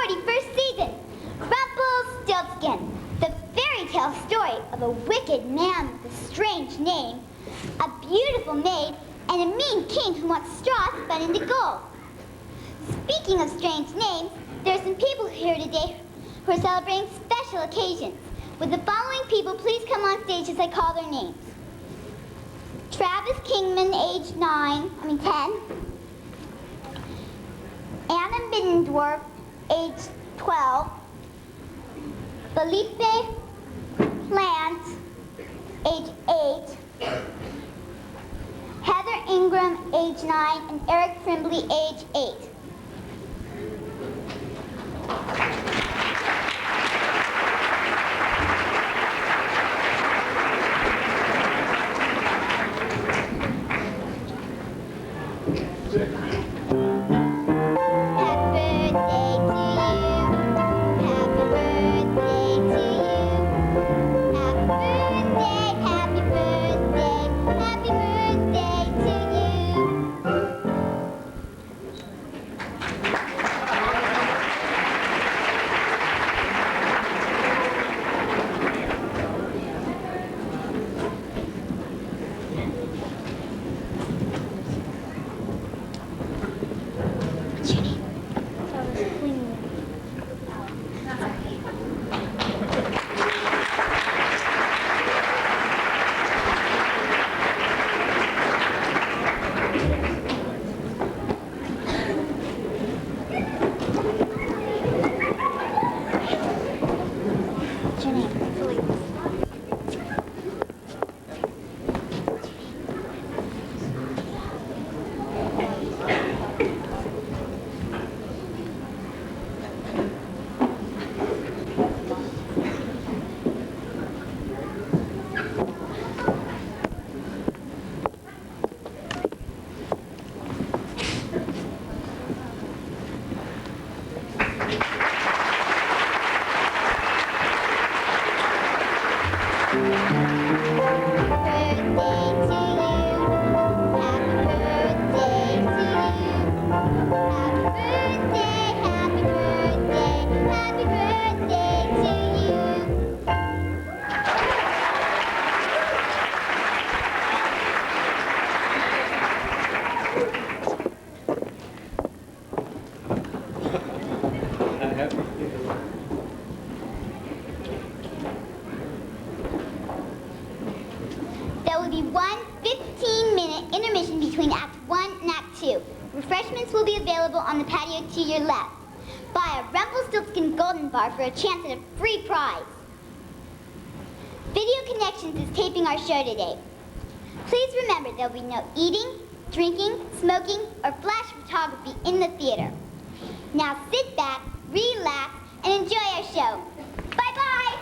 41st season, Rumplestiltzkin, the fairy tale story of a wicked man with a strange name, a beautiful maid, and a mean king who wants straw spun into gold. Speaking of strange names, there are some people here today who are celebrating special occasions. Would the following people please come on stage as I call their names? Travis Kingman, age 10. Anna Middendorf, age 12. Felipe Plant, age 8. Heather Ingram, age 9, and Eric Trimbley, age 8. There will be one 15-minute intermission between Act 1 and Act 2. Refreshments will be available on the patio to your left. Buy a Rumplestiltzkin Golden Bar for a chance at a free prize. Video Connections is taping our show today. Please remember there will be no eating, drinking, smoking, or flash photography in the theater. Now sit back, relax, and enjoy our show. Bye-bye!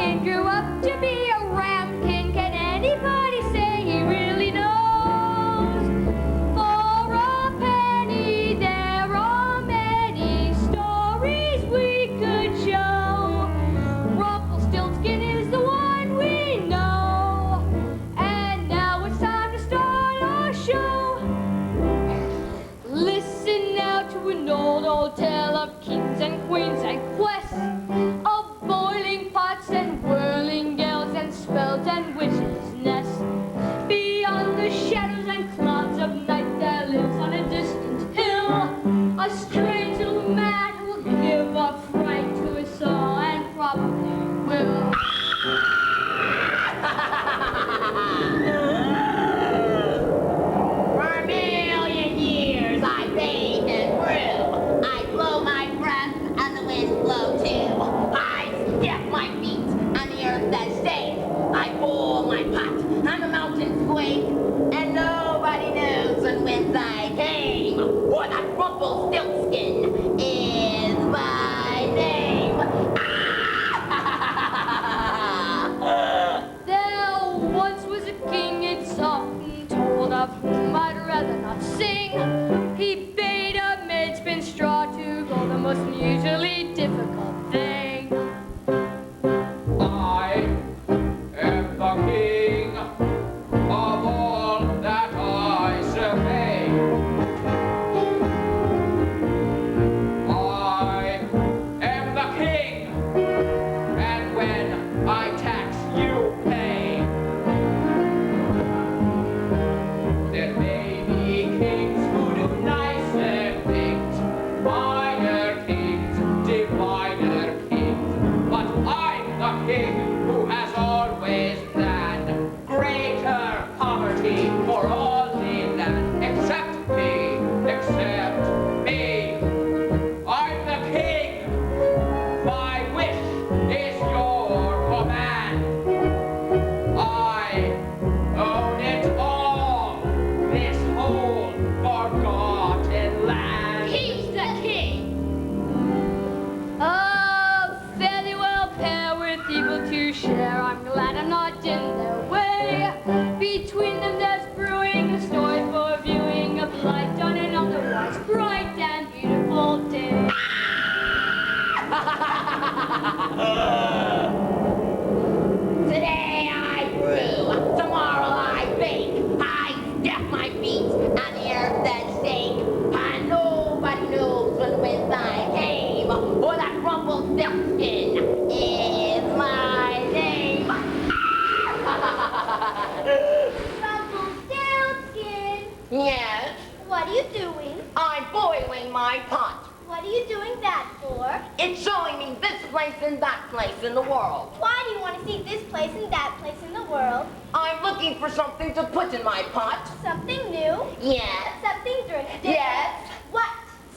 kid grew up to be a ramkin. Can anybody say he really knows? For a penny, there are many stories we could show. Rumplestiltzkin is the one we know. And now it's time to start our show. Listen now to an old tale of kings and queens and quests, of boiling pots and whirling gales and spells and witches' nests. Beyond the shadows and clouds of night there lives on a distant hill a strange little man who will give a fright to us all and probably will. For a million years I bathe and brew. I blow my breath and the winds blow too. I step my feet on the earth that's safe. I boil my pot and the mountains quake. And nobody knows when whence I came, or that Rumplestiltzkin is my name. There once was a king, it's often told of, whom I'd rather not sing. He bade a maid spin straw to gold, the most unusually difficult thing. I am the king of all that I survey. I am the king, and when I tax, you pay. There may be kings who do nicer things, minor kings, diviner kings, but I'm the king who has always planned greater poverty for all the land, except me, except me. I'm the king. My wish is your command. I own it all, this whole forgotten land. He's the king. A fairly well pair with evil to share. I'm glad I'm not in their way. Between them there's brewing a story for viewing of light on an otherwise bright and beautiful day. Today I brew, tomorrow I bake. I step my feet on the earth that's shake. And nobody knows when whence I came, or that Rumplestiltzkin is my name. Rumplestiltzkin, Yes, what are you doing? I'm boiling my pot. What are you doing that for? It's showing me this place and that place in the world. Why do you want to see this place and that place in the world? I'm looking for something to put in my pot. Something new? Yes, Something different? Yes. What?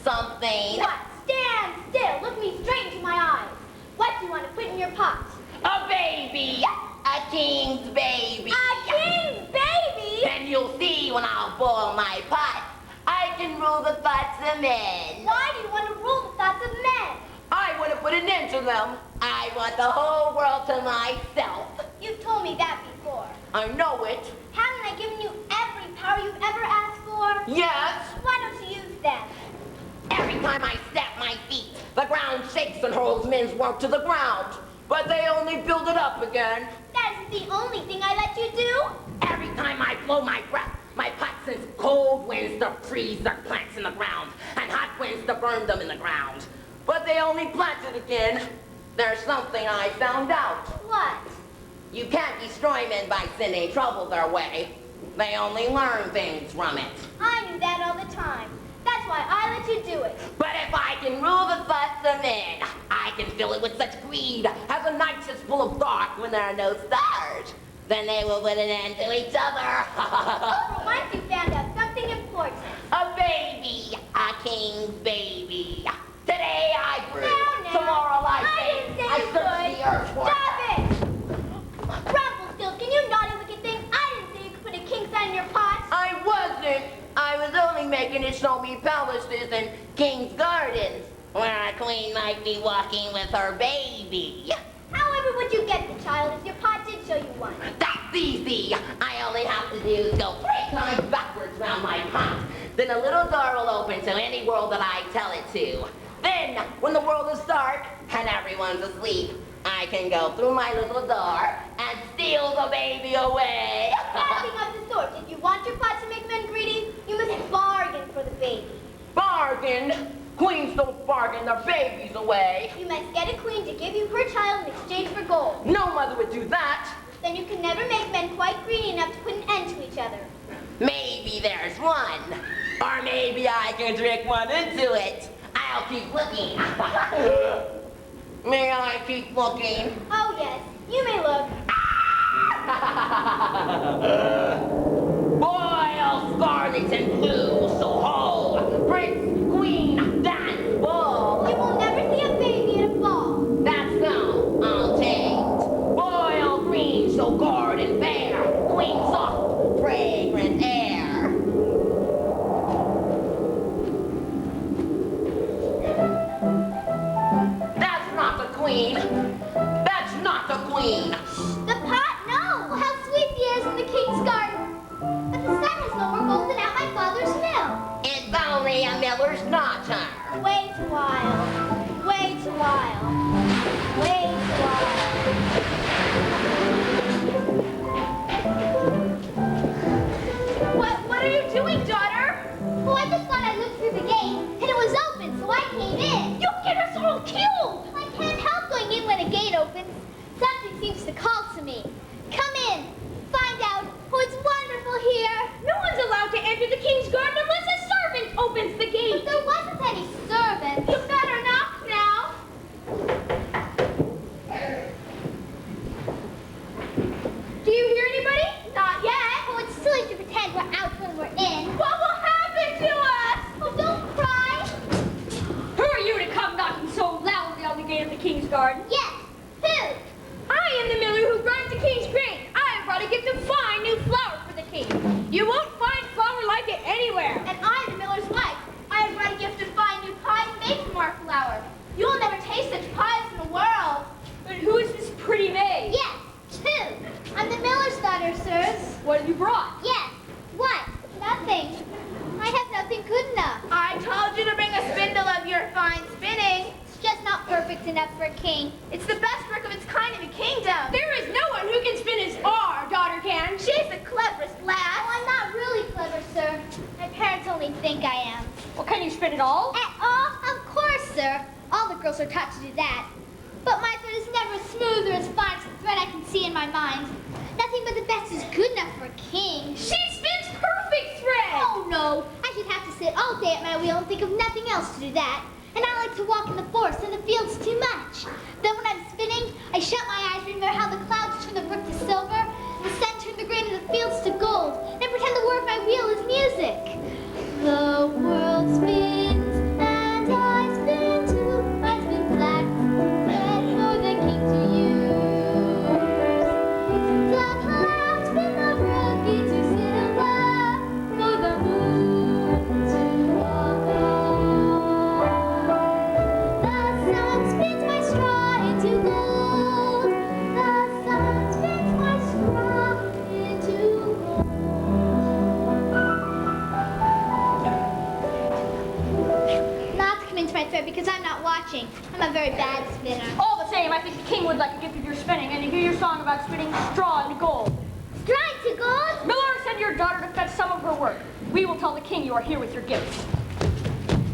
something. What? Stand still. Look me straight into my eyes. What do you want to put in your pot? A baby. A king's baby. A king's baby? Then you'll see when I'll boil my pot. I can rule the thoughts of men. Why do you want to rule the thoughts of men? I want to put an end to them. I want the whole world to myself. You've told me that before. I know it. Haven't I given you every power you've ever asked for? Yes. Why don't you use them? Every time I step my feet, the ground shakes and hurls men's work to the ground. But they only build it up again. That isn't the only thing I let you do. Every time I blow my breath, my pot sends cold winds to freeze their plants in the ground, and hot winds to burn them in the ground. But they only plant it again. There's something I found out. What? You can't destroy men by sending trouble their way. They only learn things from it. I knew that all the time. That's why I let you do it. But if I can rule the thoughts of men, I can fill it with such greed as a night is full of dark when there are no stars. Then they will put an end to each other. For once you found out something important. A baby, a king's baby. Today I brew, Now, tomorrow I didn't bake. say I you search could. the earth for Stop it! Rumplestiltzkin, you naughty wicked thing. I didn't say you could put a king's son in your pot. I wasn't. I was only making it show me palaces and king's gardens, where a queen might be walking with her baby. However would would you get the child if your pot did show you one? That's easy. I only have to do is go 3 times backwards around my pot. Then a little door will open to any world that I tell it to. Then, when the world is dark and everyone's asleep, I can go through my little door and steal the baby away. Nothing of the sort. If you want your pot to make men greedy, you must bargain for the baby. Bargain? Queens don't bargain their babies away. You must get a queen to give you her child in exchange for gold. No mother would do that. Then you can never make men quite greedy enough to put an end to each other. Maybe there's one. Or maybe I can trick one into it. I'll keep looking. May I keep looking? Oh yes, you may look. Boil scarlet and blue, so ho! Prince, queen, dance, ball. You will never see a baby at a ball. That's so, I'll take. Boil green, so guard and fair. Queen, soft, fragrant air. That's not the queen. That's not the queen. The pot? No! How sweet the air is in the king's garden. But the sun has no more gold than at my father's mill. It's only a miller's daughter. Wait a while. Wait a while. Wait a while. What are you doing, daughter? Oh, I just thought I'd look through the gate, and it was open, so I came in. You'll get us all killed! I can't help going in when a gate opens. Something seems to call to me. Come in. Find out. Oh, it's wonderful here. No one's allowed to enter the king's garden unless a servant opens the But gate. there wasn't any servant. You better knock now. Do you hear anybody? Not yet. Oh, it's silly to pretend we're out when we're in. What will happen to us? Oh, don't cry. Who are you to come knocking so loudly on the gate of the king's garden? Yes. Who? I am the miller who grinds the king's grain. I have brought a gift of fine new flour for the king. You won't find flour like it anywhere. And I'm the miller's wife. I have brought a gift of fine new pies made from our flour. You will never taste such pies in the world. But who is this pretty maid? Yes. Who? I'm the miller's daughter, sirs. What have you brought? Yes. What? Nothing. I have nothing good enough. I told you to bring a spindle of your fine spinning. It's just not perfect enough for a king. It's the best work of its kind in the kingdom. There is no one who can spin as our daughter can. She's the cleverest Oh, lass. I'm not really clever, sir. My parents only think I am. Well, can you spin it all? At all? Of course, sir. All the girls are taught to do that. But my thread is never as smooth or as fine as the thread I can see in my mind. Nothing but the best is good enough for a king. She spins perfect thread. Oh, no. I should have to sit all day at my wheel and think of nothing else to do that. And I like to walk in the forest and the fields too much. Then when I'm spinning, I shut my eyes and remember how the clouds turn the brook to silver, the sun turned the grain of the fields to gold, and I pretend the whir of my wheel is music. The world spins, and I spin too. I spin black thread for the king to use. The clouds spin the brook into silver for the moon to walk on. The sun spins my straw into gold. The sun spins my straw into gold. Not to come into my thread because I'm not watching. I'm a very bad spinner. All the same, I think the king would like a gift of your spinning and to hear your song about spinning straw into gold. Strike to gold. Miller, send your daughter to fetch some of her work. We will tell the king you are here with your gifts.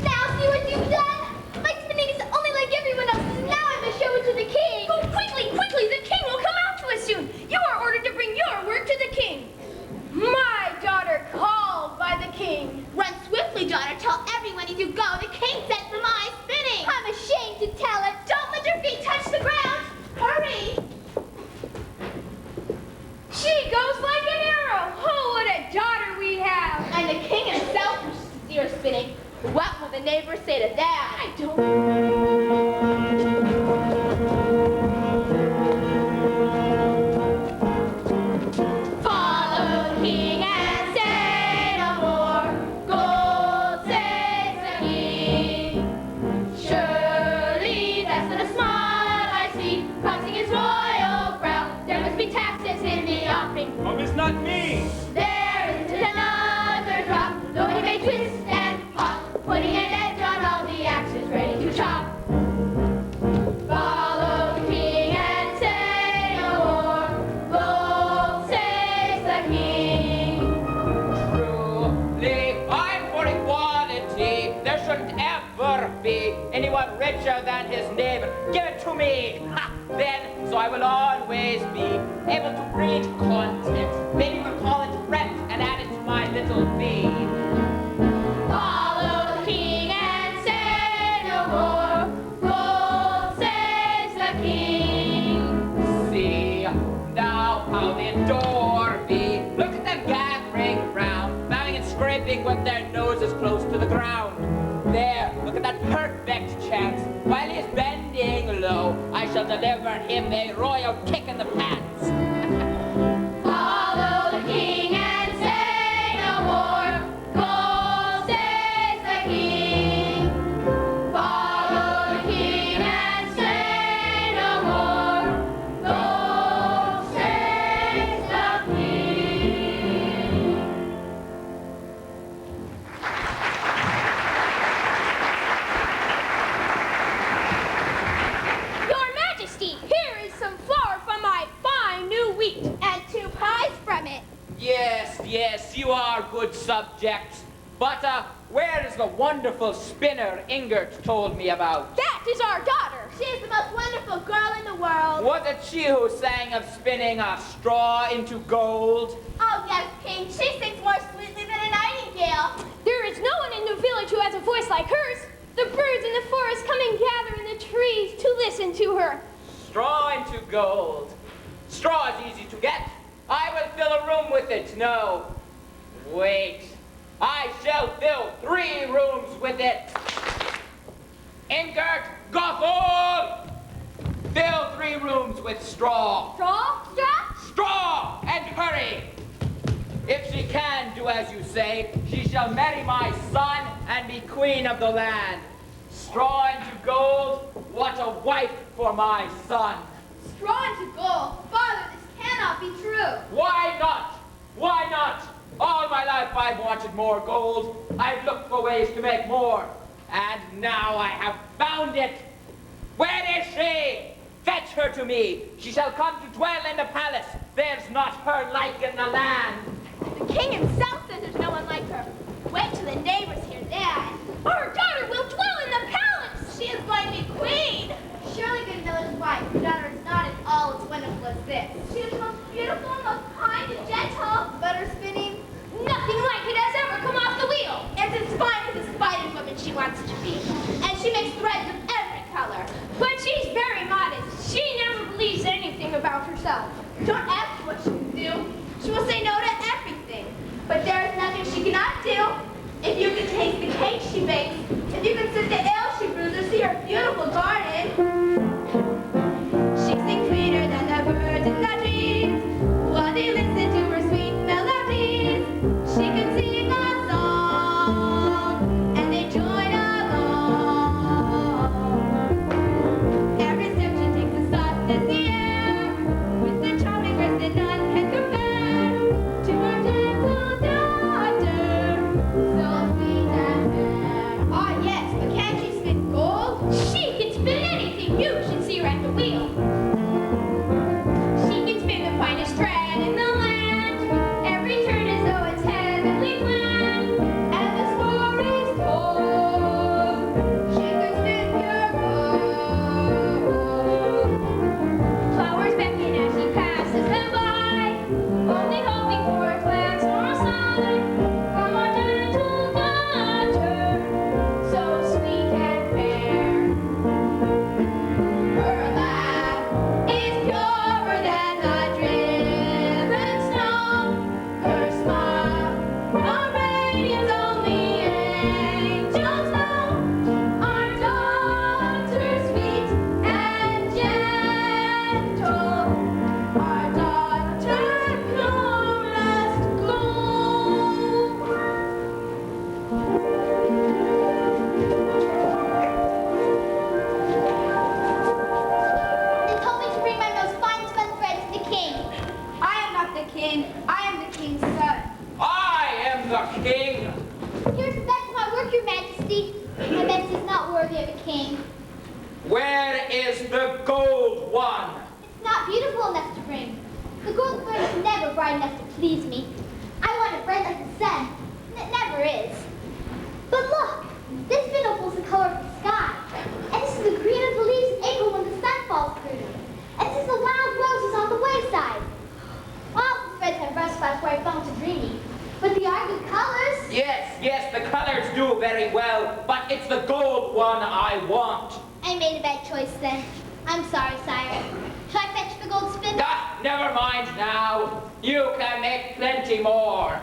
Now see what you've done? My spinning is only like everyone else's, and now I must show it to the king. Go quickly, quickly! The king will come out to us soon. You are ordered to bring your work to the king. My daughter called by the king. Run swiftly, daughter. Tell everyone as you go the king sent for my spinning. I'm ashamed to tell it. Don't let your feet touch the ground. Hurry. She goes like an arrow. Oh, what a daughter we have. And the king himself is your spinning. What will the neighbors say to that? I don't... Follow the king and say no more. Gold saves the king. Surely that's not a smile I see crossing his royal be anyone richer than his neighbor. Give it to me. Ha! Then, so I will always be able to breed content. Maybe we'll call it rent and add it to my little fee. Follow the king and say no more. Gold saves the king. See now how they adore me. Look at them gathering round, bowing and scraping with their noses close to the ground. There, look at that perfect chance. While he is bending low, I shall deliver him a royal kick in the pants. Follow the king and say no more. Gold saves the king. Follow the king and say no more. Gold saves the king. Your Majesty, here is some flour from my fine new wheat, and 2 pies from it. Yes, yes, you are good subjects. But where is the wonderful spinner Ingert told me about? That is our daughter. She is the most wonderful girl in the world. Was it she who sang of spinning a straw into gold? Oh, yes, King. She sings more sweetly than a nightingale. There is no one in the village who has a voice like hers. The birds in the forest come and gather in the trees to listen to her. Straw into gold. Straw is easy to get. I will fill a room with it. No, wait. I shall fill 3 rooms with it. Ingert, Gothel! Fill 3 rooms with straw. Straw? Straw? Straw! And hurry! If she can do as you say, she shall marry my son and be queen of the land. Straw into gold, what a wife for my son. Straw into gold. Father, this cannot be true. Why not? Why not? All my life I've wanted more gold. I've looked for ways to make more. And now I have found it. Where is she? Fetch her to me. She shall come to dwell in the palace. There's not her like in the land. The king himself says there's no one like her. Wait till the neighbors hear that. Our daughter will dwell in the palace. She is going to be queen. Surely, good miller's wife, your daughter is not at all as wonderful as this. She is the most beautiful, most kind and gentle. Butter spinning. Nothing like it has ever come off the wheel. And as fine as a spider woman she wants to be. And she makes threads of every color. But she's very modest. She never believes anything about herself. Don't ask what she can do. She will say no to everything. But there is nothing she cannot do. If you can taste the cake she bakes, if you can sip the ale she brews or see her beautiful garden, she sings sweeter than the birds in the trees while they listen to her sweet melodies. She can sing a song and they join along. Every step she takes is soft as the air, with the charming grace that none can compare to her gentle daughter, so sweet and fair. Ah, yes, but can't she spin gold? She can spin anything. You should see her at the wheel. She can spin the finest thread in the land. Every turn as though it's heavenly planned. And the story's told. She can spin pure gold. Flowers beckon as she passes them by, only hoping for a glance or a sigh from our gentle daughter, so sweet and fair. Her laugh is purer than the driven snow. Her smile, a radiance only angels know. Our daughter sweet and gentle. Our daughter purest gold. They told me to bring my most fine spun thread to the king. I am not the king. I am the king's son. I am the king. Here's the best of my work, your majesty. My best is not worthy of a king. Where is the gold one? It's not beautiful enough to bring. The gold thread is never bright enough to please me. I want it bright like the sun, and it never is. But look, this spindle pulls the color of the sky. want. I made a bad choice then. I'm sorry, sire. Shall I fetch the gold spindle? Ah, never mind now. You can make plenty more.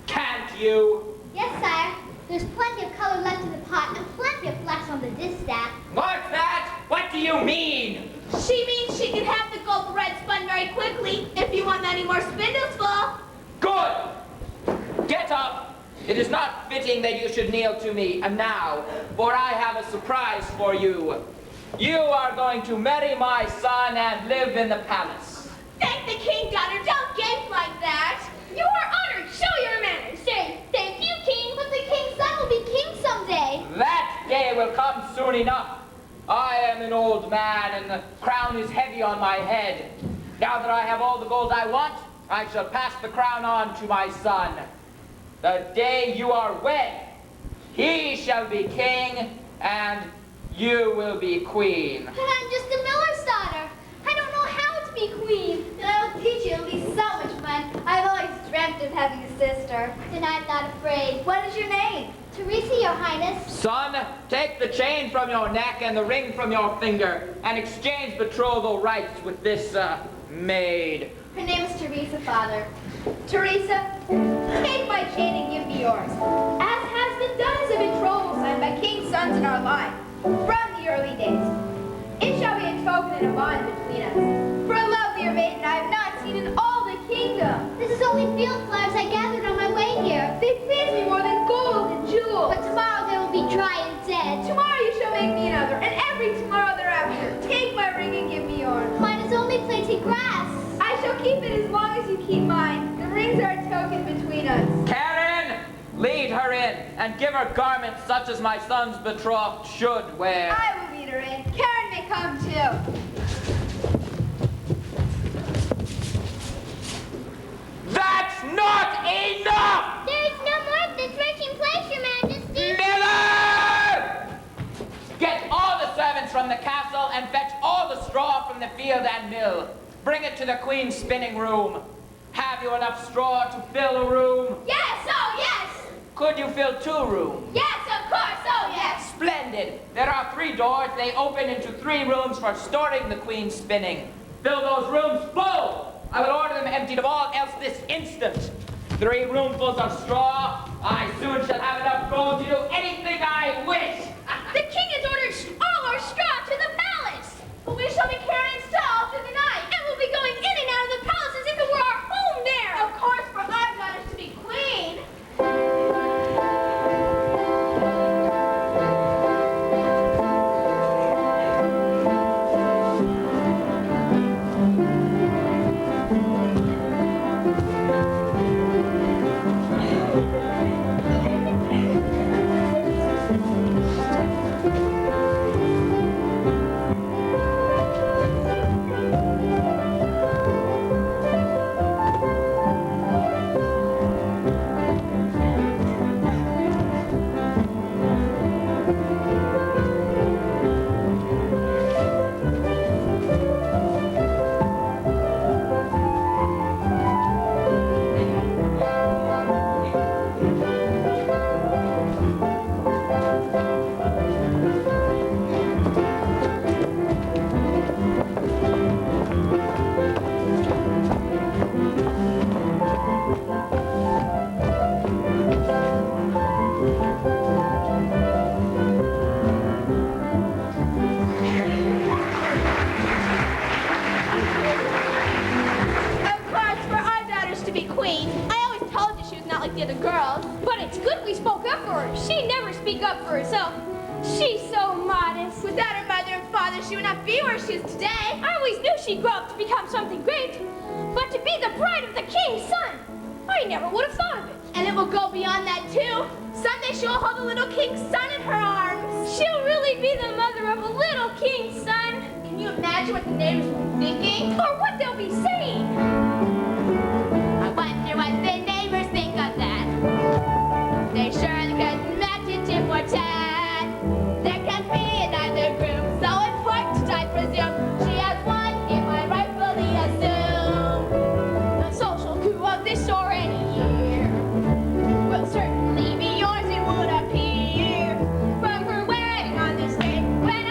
Can't you? Yes, sire. There's plenty of color left in the pot and plenty of flash on the distaff. What's that? What do you mean? She means she can have the gold thread spun very quickly if you want any more spindles full. Good. Get up. It is not fitting that you should kneel to me now, for I have a surprise for you. You are going to marry my son and live in the palace. Thank the king, daughter. Don't gape like that. You are honored. Show your manners. Say, thank you, king. But the king's son will be king someday. That day will come soon enough. I am an old man, and the crown is heavy on my head. Now that I have all the gold I want, I shall pass the crown on to my son. The day you are wed, he shall be king, and you will be queen. But I'm just a miller's daughter. I don't know how to be queen. Then I will teach you. It'll be so much fun. I've always dreamt of having a sister. Then I'm not afraid. What is your name? Teresa, your highness. Son, take the chain from your neck and the ring from your finger, and exchange betrothal rights with this, maid. Her name is Teresa, father. Teresa, take my chain and give me yours. As has been done as a betrothal signed by king's sons in our line, from the early days. It shall be a token and a bond between us. For a lovelier maiden I have not seen in all the kingdom. This is only field flowers I gathered on my way here. They please me more than gold and jewels. But tomorrow they will be dry and dead. Tomorrow you shall make me another, and every tomorrow thereafter. Take my ring and give me yours. Mine is only plaited grass. I shall keep it as long as you keep mine. The rings are a token between us. Karen, lead her in, and give her garments such as my son's betrothed should wear. I will lead her in. Karen may come too. That's not enough! There is no more of this threshing place, your majesty. Miller! Get all the servants from the castle and fetch all the straw from the field and mill. Bring it to the queen's spinning room. Have you enough straw to fill a room? Yes, oh yes. Could you fill 2 rooms? Yes, of course, oh yes. Splendid. There are 3 doors. They open into 3 rooms for storing the queen's spinning. Fill those rooms full. I will order them emptied of all else this instant. 3 roomfuls of straw. I soon shall have enough gold to do anything I wish. The king has ordered all our straw to the palace. But we shall be carrying straw through the night. And we'll be going in and out of the palace as if it were our home there. Of course, for our daughters to be queen. Certainly be yours, it would appear, from her wedding on this day when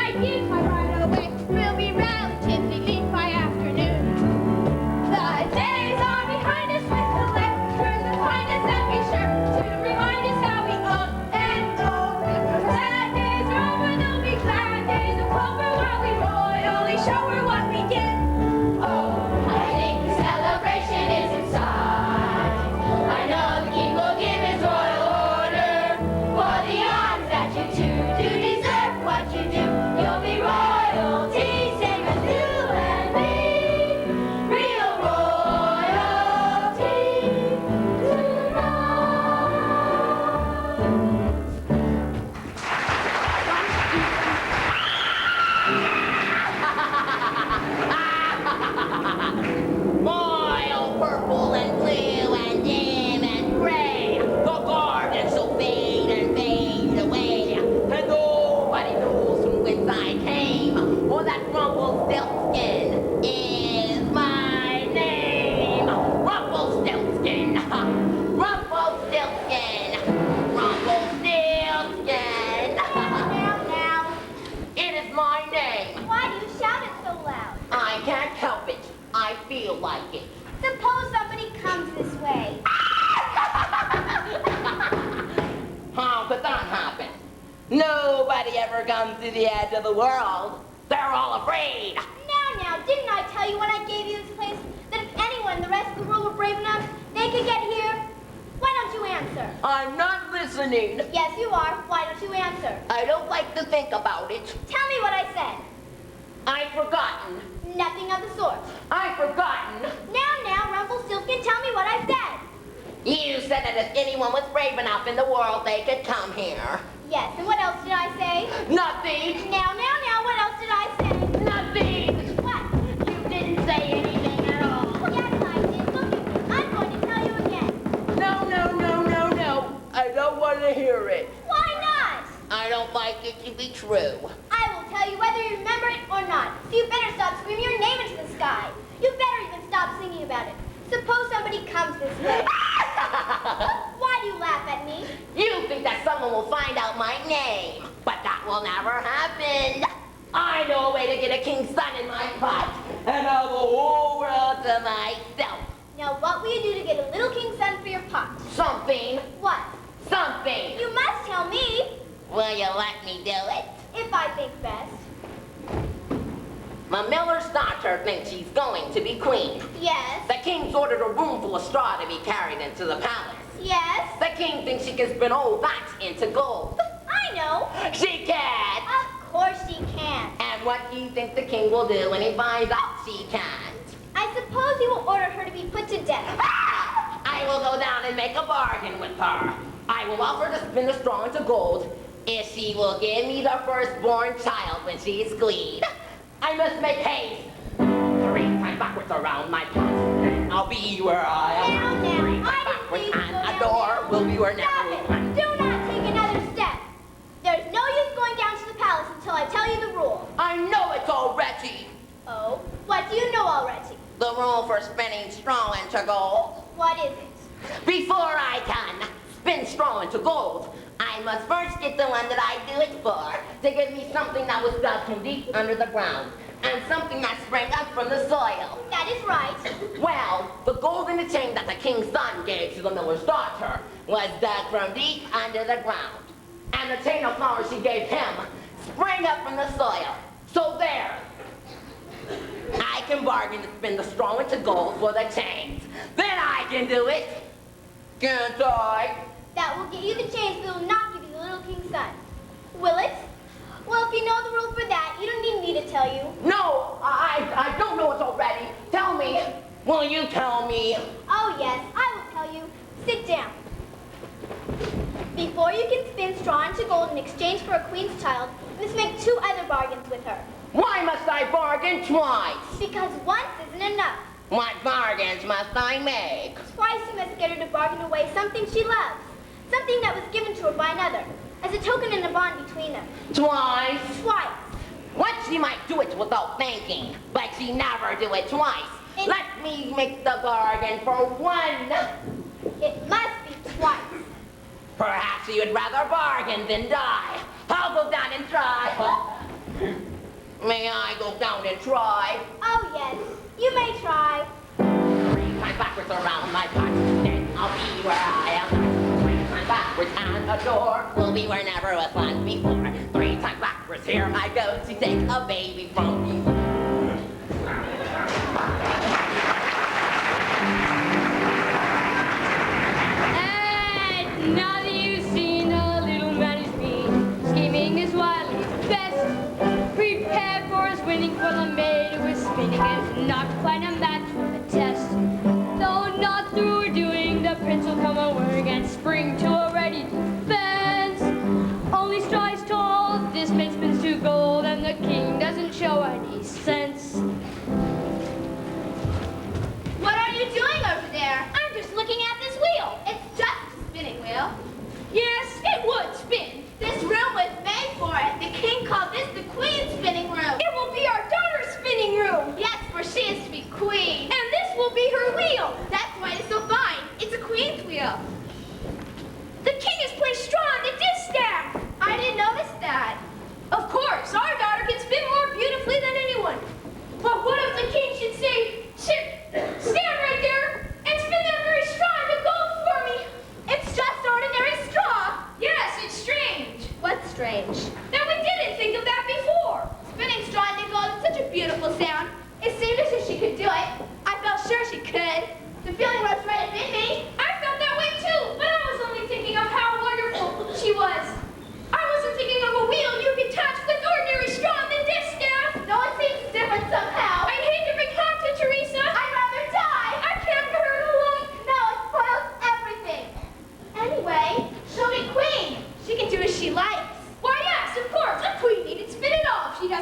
blue and dim and gray. The gardens so fade and fade away. And nobody knows from whence I came. Oh, that Rumplestiltzkin is my name. Rumplestiltzkin. Rumplestiltzkin. Rumplestiltzkin. Now. It is my name. Why do you shout it so loud? I can't help it. I feel like it. Suppose somebody comes this way. How could that happen? Nobody ever comes to the edge of the world. They're all afraid. Now, didn't I tell you when I gave you this place that if anyone in the rest of the world were brave enough, they could get here? Why don't you answer? I'm not listening. Yes, you are. Why don't you answer? I don't like to think about it. Tell me what I said. I've forgotten. Nothing of the sort. I've forgotten. Now, Rumplestiltzkin, tell me what I said. You said that if anyone was brave enough in the world, they could come here. Yes, and what else did I say? Nothing. Now, what else did I say? Nothing. What? You didn't say anything at all. Yes, I did. Look at me. I'm going to tell you again. No. I don't want to hear it. Why not? I don't like it to be true. I will tell you whether you remember it or not. So you better stop screaming your name into the sky. You better even stop singing about it. Suppose somebody comes this way. Why do you laugh at me? You think that someone will find out my name, but that will never happen. I know a way to get a king's son in my pot and have the whole world to myself. Now, what will you do to get a little king's son for your pot? Something. What? Something. You must tell me. Will you let me do it? If I think best. The miller's daughter thinks she's going to be queen. Yes. The king's ordered a room full of straw to be carried into the palace. Yes. The king thinks she can spin old flax into gold. I know. She can. Of course she can. And what do you think the king will do when he finds out she can't? I suppose he will order her to be put to death. I will go down and make a bargain with her. I will offer to spin the straw into gold if she will give me the firstborn child when she is clean. I must make haste. 3 times backwards around my pot, and I'll be where I am. Now, 3 times I backwards didn't and say a you door go will be where Stop never it. will. Do not take another step. There's no use going down to the palace until I tell you the rule. I know it's already. Oh? What do you know already? The rule for spinning straw into gold. What is it? Before I can spin straw into gold, I must first get the one that I do it for to give me something that was dug from deep under the ground and something that sprang up from the soil. That is right. Well, the gold in the chain that the king's son gave to the miller's daughter was dug from deep under the ground. And the chain of flowers she gave him sprang up from the soil. So there. I can bargain to spin the straw into gold for the chains. Then I can do it. Can't I? That will get you the chains, but will not give you the little king's son. Will it? Well, if you know the rule for that, you don't need me to tell you. No, I don't know it already. Tell me. Will you tell me? Oh, yes, I will tell you. Sit down. Before you can spin straw into gold in exchange for a queen's child, you must make 2 other bargains with her. Why must I bargain twice? Because once isn't enough. What bargains must I make? Twice you must get her to bargain away something she loves. Something that was given to her by another, as a token and a bond between them. Twice? Twice. Once she might do it without thinking, but she never do it twice. Let me make the bargain for 1. It must be twice. Perhaps you'd rather bargain than die. I'll go down and try. May I go down and try? Oh, yes. You may try. 3 times backwards around my pot, then I'll be where I am. 3 times backwards and a door will be where never was one before. 3 times backwards, here I go to take a baby from you. And now that you've seen the little man who's been scheming his wildly best, prepare for his winning, for the maid who is spinning is not quite a match for the test. Though not through doing, the prince will come a whirring and spring to a ready defense. Only straw is told, this man spins to gold, and the king doesn't show any sense. What are you doing over there? I'm just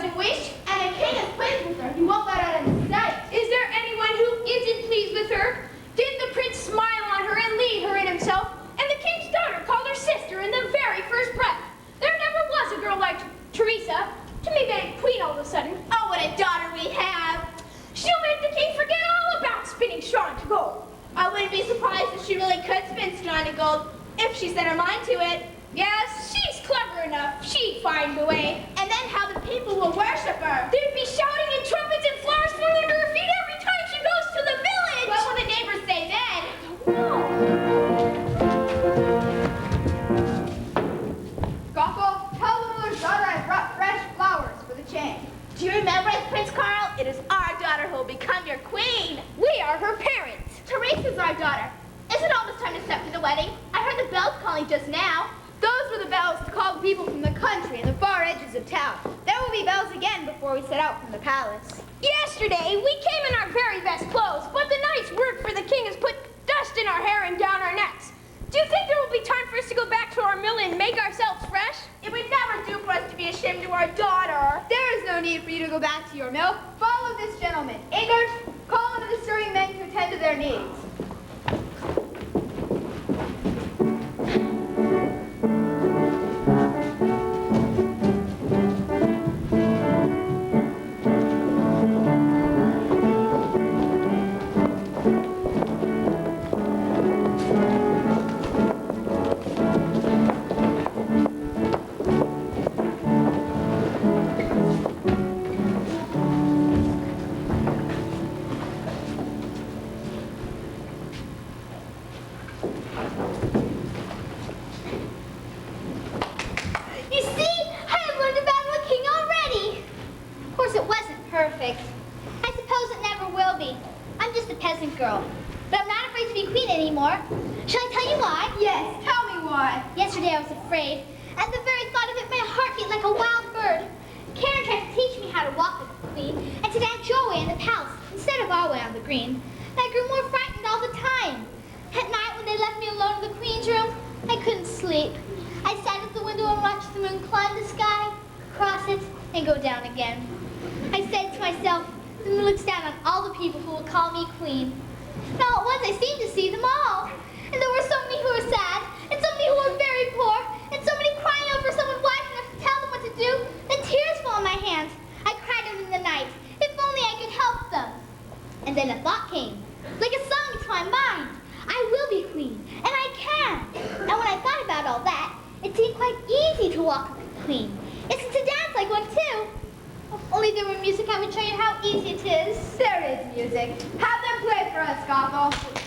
doesn't wish, and a king is pleased with her. He won't let out of his sight. Is there anyone who isn't pleased with her? Didn't the prince smile on her and lead her in himself? And the king's daughter called her sister in the very first breath. There never was a girl like Teresa to be made queen all of a sudden. Oh, what a daughter we have. She'll make the king forget all about spinning straw into gold. I wouldn't be surprised if she really could spin straw into gold if she set her mind to it. Yes, she's clever enough. She'd find the way. And then how the people will worship her. They'd be shouting and trumpets and flowers falling under her feet every time she goes to the village. What will the neighbors say then? Gothel, tell the miller's daughter I brought fresh flowers for the chain. Do you remember us, Prince Carl? It is our daughter who will become your queen. We are her parents. Teresa's our daughter. Is it almost time to step to the wedding? I heard the bells calling just now. Those were the bells to call the people from the country and the far edges of town. There will be bells again before we set out from the palace. Yesterday, we came in our very best clothes, but the night's work for the king has put dust in our hair and down our necks. Do you think there will be time for us to go back to our mill and make ourselves fresh? It would never do for us to be ashamed of our daughter. There is no need for you to go back to your mill. Follow this gentleman. Ingers, call one of the serving men to attend to their needs. You see, I have learned about the king already. Of course, it wasn't perfect. I suppose it never will be. I'm just a peasant girl. But I'm not afraid to be queen anymore. Shall I tell you why? Yes, tell me why. Yesterday I was afraid. At the very thought of it, my heart beat like a wild bird. Karen tried to teach me how to walk with the queen and to dance your way in the palace instead of our way on the green. And I grew more frightened all the time. At night, when they left me alone in the queen's room, I couldn't sleep. I sat at the window and watched the moon climb the sky, cross it, and go down again. I said to myself, the moon looks down on all the people who will call me queen. Now at once I seemed to see them all. And there were so many who were sad, and so many who were very poor, and so many crying out for someone wise enough to tell them what to do, that tears fell on my hands. I cried out in the night, if only I could help them. And then a thought came, like a song into my mind. I will be queen, and I can. And when I thought about all that, it seemed quite easy to walk like a queen. It's to dance like one too. If only there were music, I would show you how easy it is. There is music. Have them play for us, Gothel.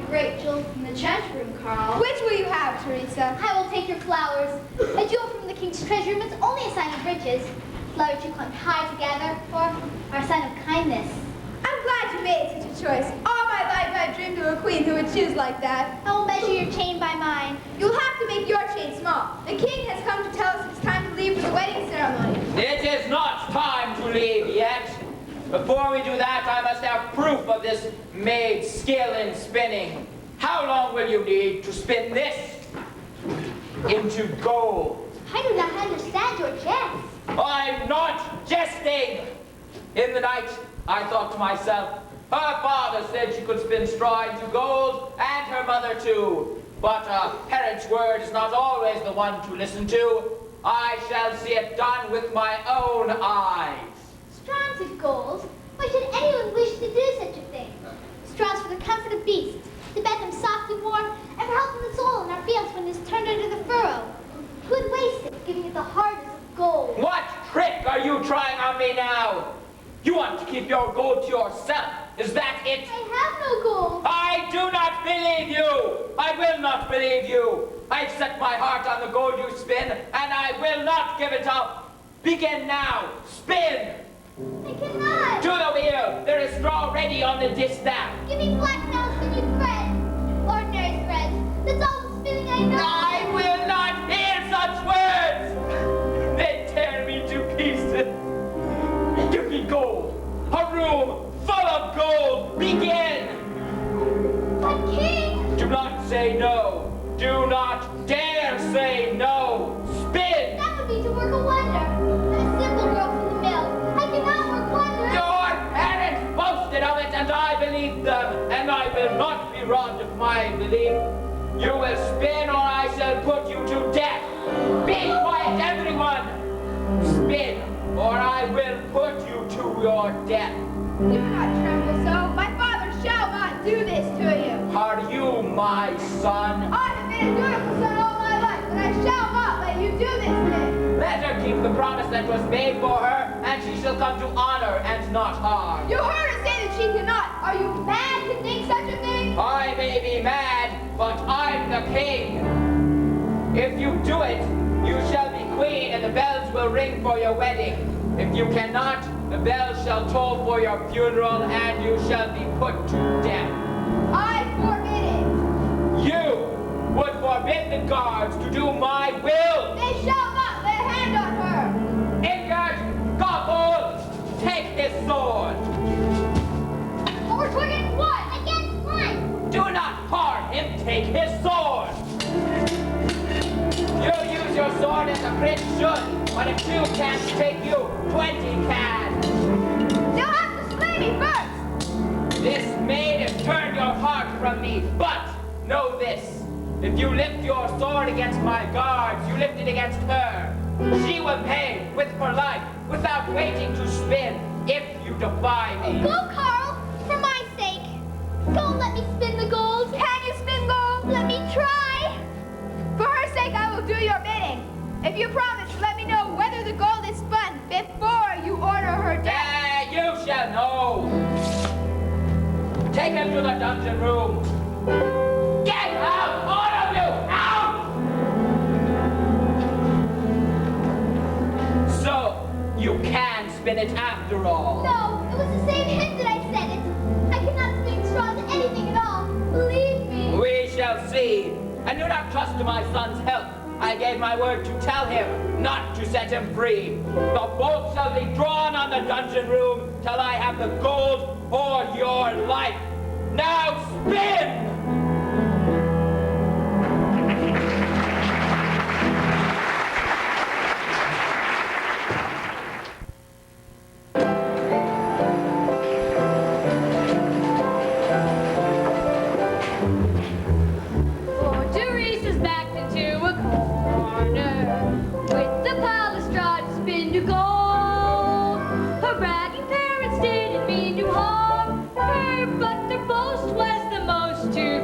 great jewel from the treasure room, Carl. Which will you have, Teresa? I will take your flowers. A bridges, flowers you clung high together, or our sign of kindness. I'm glad you made such a choice. All my life I've dreamed of a queen who would choose like that. I will measure your chain by mine. You'll have to make your chain small. The king has come to tell us it's time to leave for the wedding ceremony. It is not time to leave yet. Before we do that, I must have proof of this maid's skill in spinning. How long will you need to spin this into gold? I do not understand your jest. I'm not jesting. In the night, I thought to myself, her father said she could spin straw into gold, and her mother too. But a parent's word is not always the one to listen to. I shall see it done with my own eyes. Straws of gold? Why should anyone wish to do such a thing? Straws for the comfort of beasts, to bed them soft and warm, and for helping the soil in our fields when it is turned under the furrow. Who would waste it, giving it the hardness of gold? What trick are you trying on me now? You want to keep your gold to yourself, is that it? I have no gold. I do not believe you! I will not believe you! I've set my heart on the gold you spin, and I will not give it up! Begin now! Spin! I cannot. To the wheel! There is straw ready on the distaff! Give me flat now spinning thread. Ordinary thread. That's all the spinning I know. I will not hear such words! They tear me to pieces! Give me gold! A room full of gold! Begin! But king! Do not say no! Do not dare say no! Spin! That would be to work a wonder. I'm a simple girl from the mill. I cannot work wonders. Your parents boasted of it, and I believed them, and I will not be robbed of my belief. You will spin, or I shall put you to death. Be quiet, everyone! Spin, or I will put you to your death. Do not tremble so. My father shall not do this to you. Are you my son? I have been a dutiful son all my life, but I shall not let you do this thing. Let her keep the promise that was made for her, and she shall come to honor and not harm. You heard her say that she cannot. Are you mad to think such a thing? I may be mad, but I'm the king. If you do it, you shall be queen, and the bells will ring for your wedding. If you cannot, the bells shall toll for your funeral, and you shall be put to death. I forbid it. You would forbid the guards to do my will. They shall not lay a hand on her. Ingert, Gothel, take his sword. Or twin what? Against one. Do not harm him, take his sword. You use your sword as a prince should, but if 2 can't take you, 20 can. You'll have to slay me first. This maid has turned your heart from me, but know this. If you lift your sword against my guards, you lift it against her. She will pay with her life, without waiting to spin, if you defy me. Go, Carl, for my sake. Go and let me spin the gold. Can you spin gold? Let me try. For her sake, I will do your bidding. If you promise to let me know whether the gold is spun before you order her death. You shall know. Take him to the dungeon room. Get out, all of you, out! So, you can spin it after all. No, it was the same hint that I said it. I cannot spin straws to anything at all. Believe me. We shall see. And do not trust to my son's help. I gave my word to tell him, not to set him free. The bolt shall be drawn on the dungeon room till I have the gold or your life. Now spin! But their boast was the most to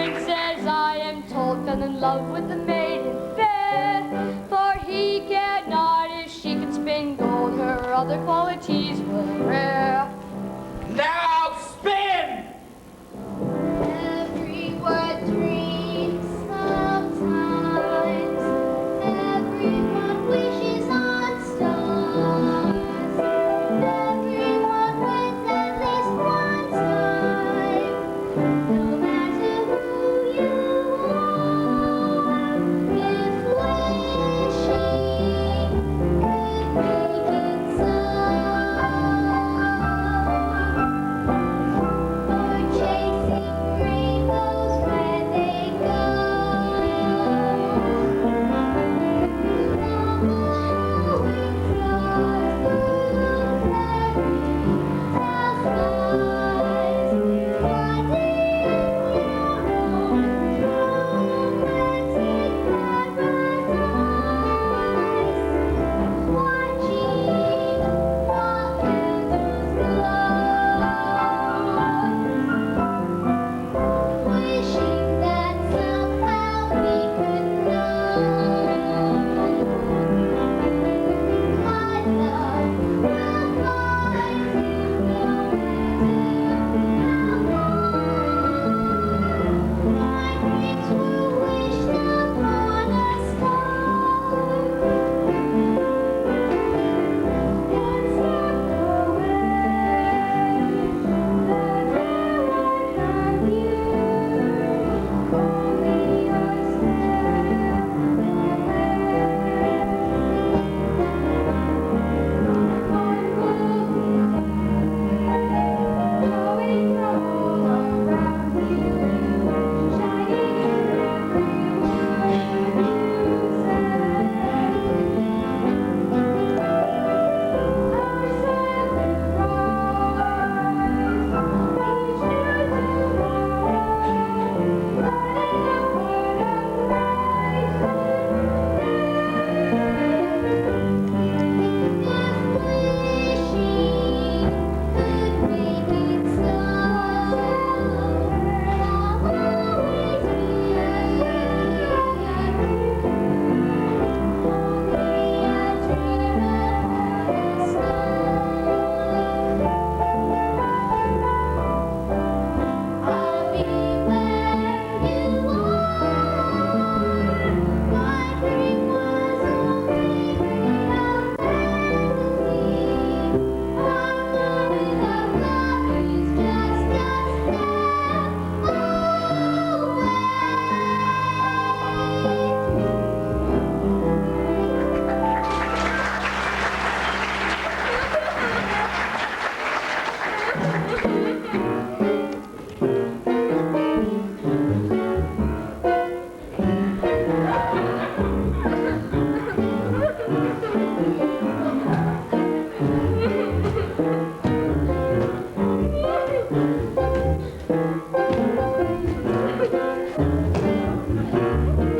prince says, I am told, fell in love with the maiden fair. For he cared not if she could spin gold, her other qualities were rare. Now spin! Everyone dreams sometimes. Everyone wishes on stars. Everyone wins at least one time. No matter who you are, if wishing could make it so. Or chasing rainbows where they go. Following stars through fairy tale skies. Finding your own romantic paradise. Watching while candles glow. Wishing that somehow we could know. My love will find you no matter how long. My dreams were wished upon a star. One step away, but there I have you. Only a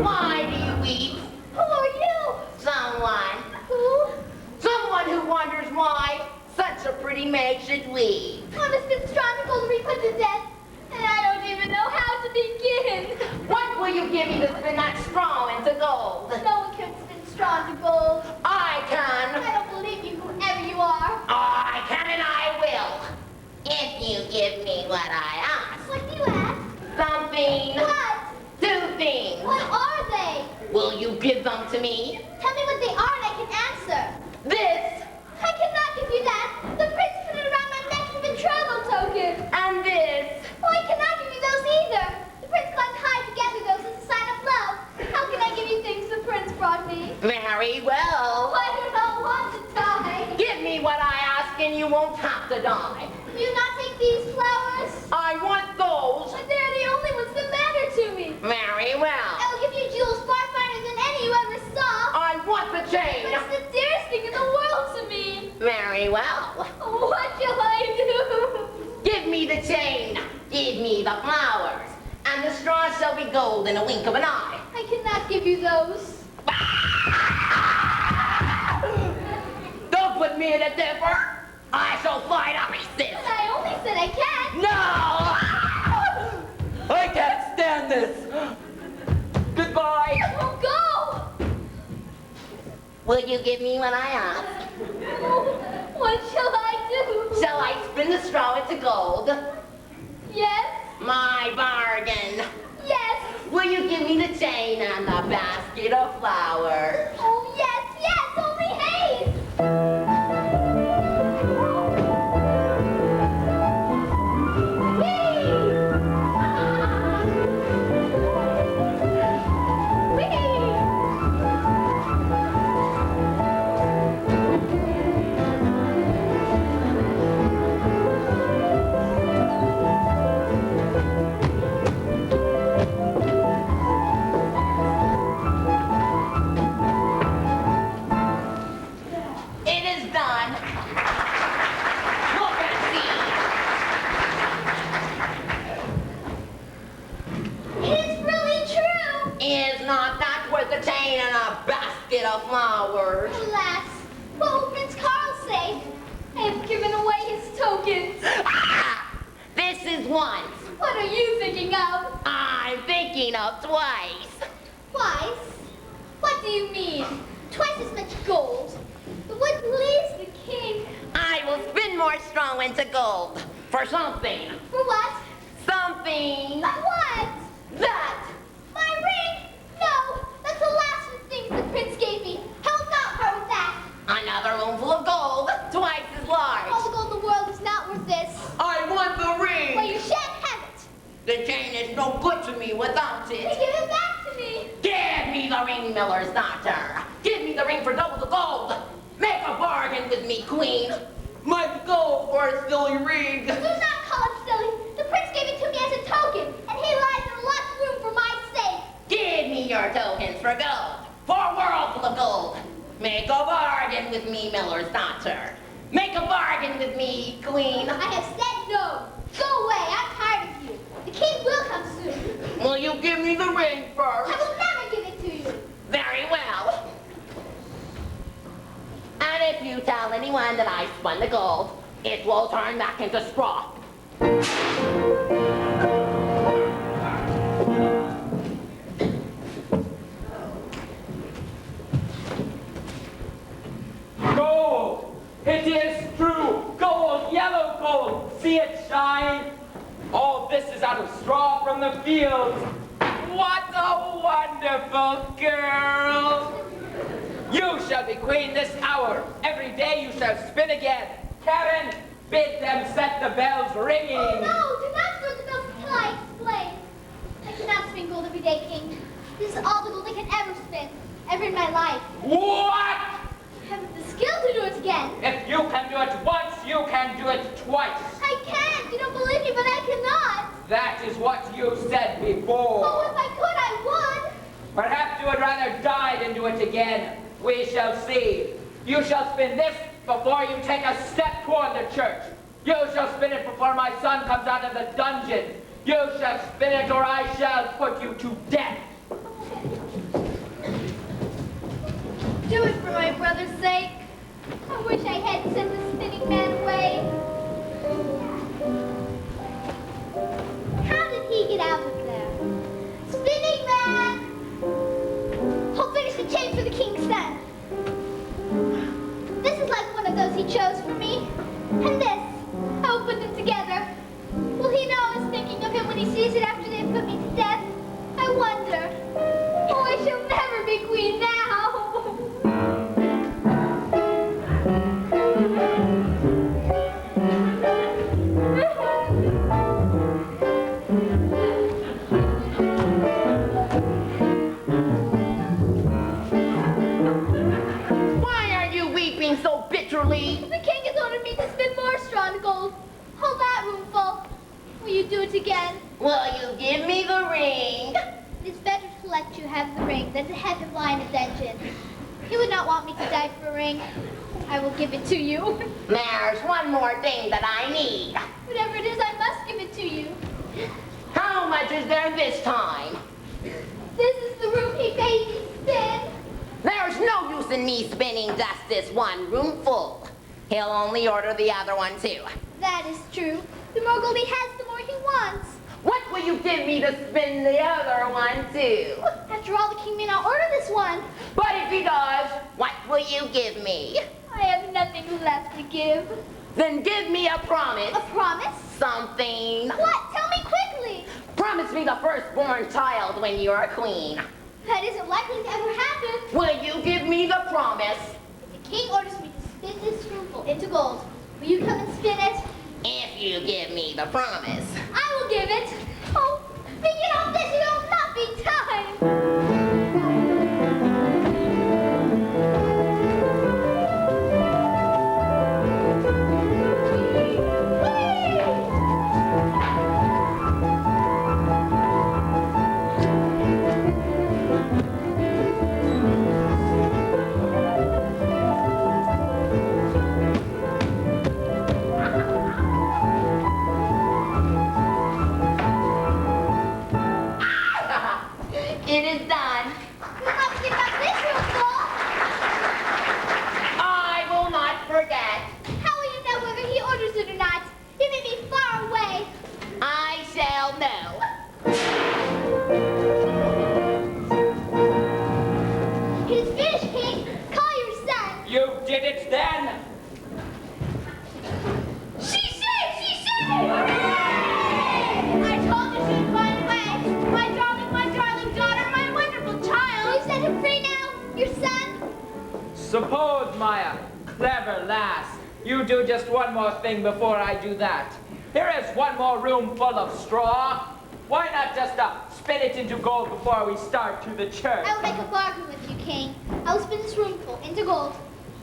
Why do you weep? Who are you? Someone. Who? Someone who wonders why such a pretty maid should weep. I must have strong to be put to death, and I don't even know how to begin. What will you give me to spin that straw into gold? No one can spin straw to gold. I I can. don't believe you, whoever you are. I can and I will. If you give me what I ask. What do you ask? Something. What? 2 things. What are they? Will you give them to me? Tell me what they are and I can answer. This I cannot give you that. The prince put it around my neck as a betrothal token. and this. Oh, I cannot give you those either. The prince climbed high to gather those as a sign of love. How can I give you things the prince brought me? Very well. Oh, I do not want to die. Give me what I ask and you won't have to die. Do you not take these flowers? I want those. But they're the only ones that matter to me. Very well. I will give you jewels far finer than any you ever saw. I want the chain. But it's the dearest thing in the world to me. Very well. What shall I do? Give me the chain. Give me the flowers. And the straw shall be gold in a wink of an eye. I cannot give you those. Don't put me in a temper. I shall fight a resist. But I only said I can. No! I can't stand goodness. Goodbye. Oh, go! Will you give me what I ask? Oh, what shall I do? Shall I spin the straw into gold? Yes, My bargain. yes. Will you give me the chain and the basket of flowers? Oh, yes, yes, only haste. It is done. Look and see. It's really true. Is not that worth a chain and a basket of flowers? Alas, what will Prince Carl say? I have given away his tokens. Ah! This is once. What are you thinking of? I'm thinking of twice. Twice? What do you mean? Twice as much gold. It would please the king. I will spin more straw into gold. For something. For what? Something. What? That. My ring? No, that's the last of the things the prince gave me. I will not part with that. Another room full of gold. Twice as large. All the gold in the world is not worth this. I want the ring. Well, you shan't have it. The chain is no good to me without Then it. give it back to me. Give me the ring, miller's daughter. Give me the ring for double the gold. Make a bargain with me, queen. Might go for a silly ring. Do not call it silly. The prince gave it to me as a token, and he lies in a locked room for my sake. Give me your tokens for gold. For a world full of gold. Make a bargain with me, miller's daughter. Make a bargain with me, queen. I have said no. Go away. I'm tired of you. The king will come soon. Will you give me the ring I first? will never give it to you. Very well. And if you tell anyone that I spun the gold, it will turn back into straw. Gold! It is true! Gold! Yellow gold! See it shine? All this is out of straw from the fields. What a wonderful girl! You shall be queen this hour. Every day you shall spin again. Karen, bid them set the bells ringing. Oh, no. Do not throw the bells until I explain. I cannot spin gold every day, king. This is all the gold I can ever spin. Ever in my life. What? I haven't the skill to do it again. If you can do it once, you can do it twice. I can't. You don't believe me, but I cannot. That is what you said Oh, before. if I could, I would. Perhaps you would rather die than do it again. We shall see. You shall spin this before you take a step toward the church. You shall spin it before my son comes out of the dungeon. You shall spin it or I shall put you to death. Do it for my brother's sake. I wish I had sent the spinning man away. How did he get out of there? Spinning man! I'll finish the chain for the king's son. This is like one of those he chose for me. And this, I will put them together. Will he know I was thinking of him when he sees it after they put me to death? I wonder. Oh, I shall never be queen now. Why are you weeping so bitterly? The king has ordered me to spin more straw and gold. Hold that room full. Will you do it again? Will you give me the ring? It's better to let you have the ring than to have him lie in a dungeon. He would not want me to die for a ring. I will give it to you. There's one more thing that I need. Whatever it is, I must give it to you. How much is there this time? This is the room he made me spin. There's no use in me spinning just this one room full. He'll only order the other one too. That is true. The more gold he has, the more he wants. What will you give me to spin the other one too? After all, the king may not order this one. But if he does, what will you give me? I have nothing left to give. Then give me a promise. A promise? Something. What? Tell me quickly. Promise me the firstborn child when you're a queen. That isn't likely to ever happen. Will you give me the promise? If the king orders me to spin this spoonful into gold, will you come and spin it? If you give me the promise. I will give it. Oh, begin on this, it will not be time. It is done. You must give up this spoonful. I will not forget. How will you know whether he orders it or not? He may be far away. I shall know. It is finished, king. Call your son. You did it then! She saved! She saved! Hooray! I told her she'd run away. My darling daughter, my wonderful child. You set him free now, your son? Suppose, Maya, clever lass, you do just one more thing before I do that. Here is one more room full of straw. Why not just spin it into gold before we start to the church? I will make a bargain with you, king. I will spin this roomful into gold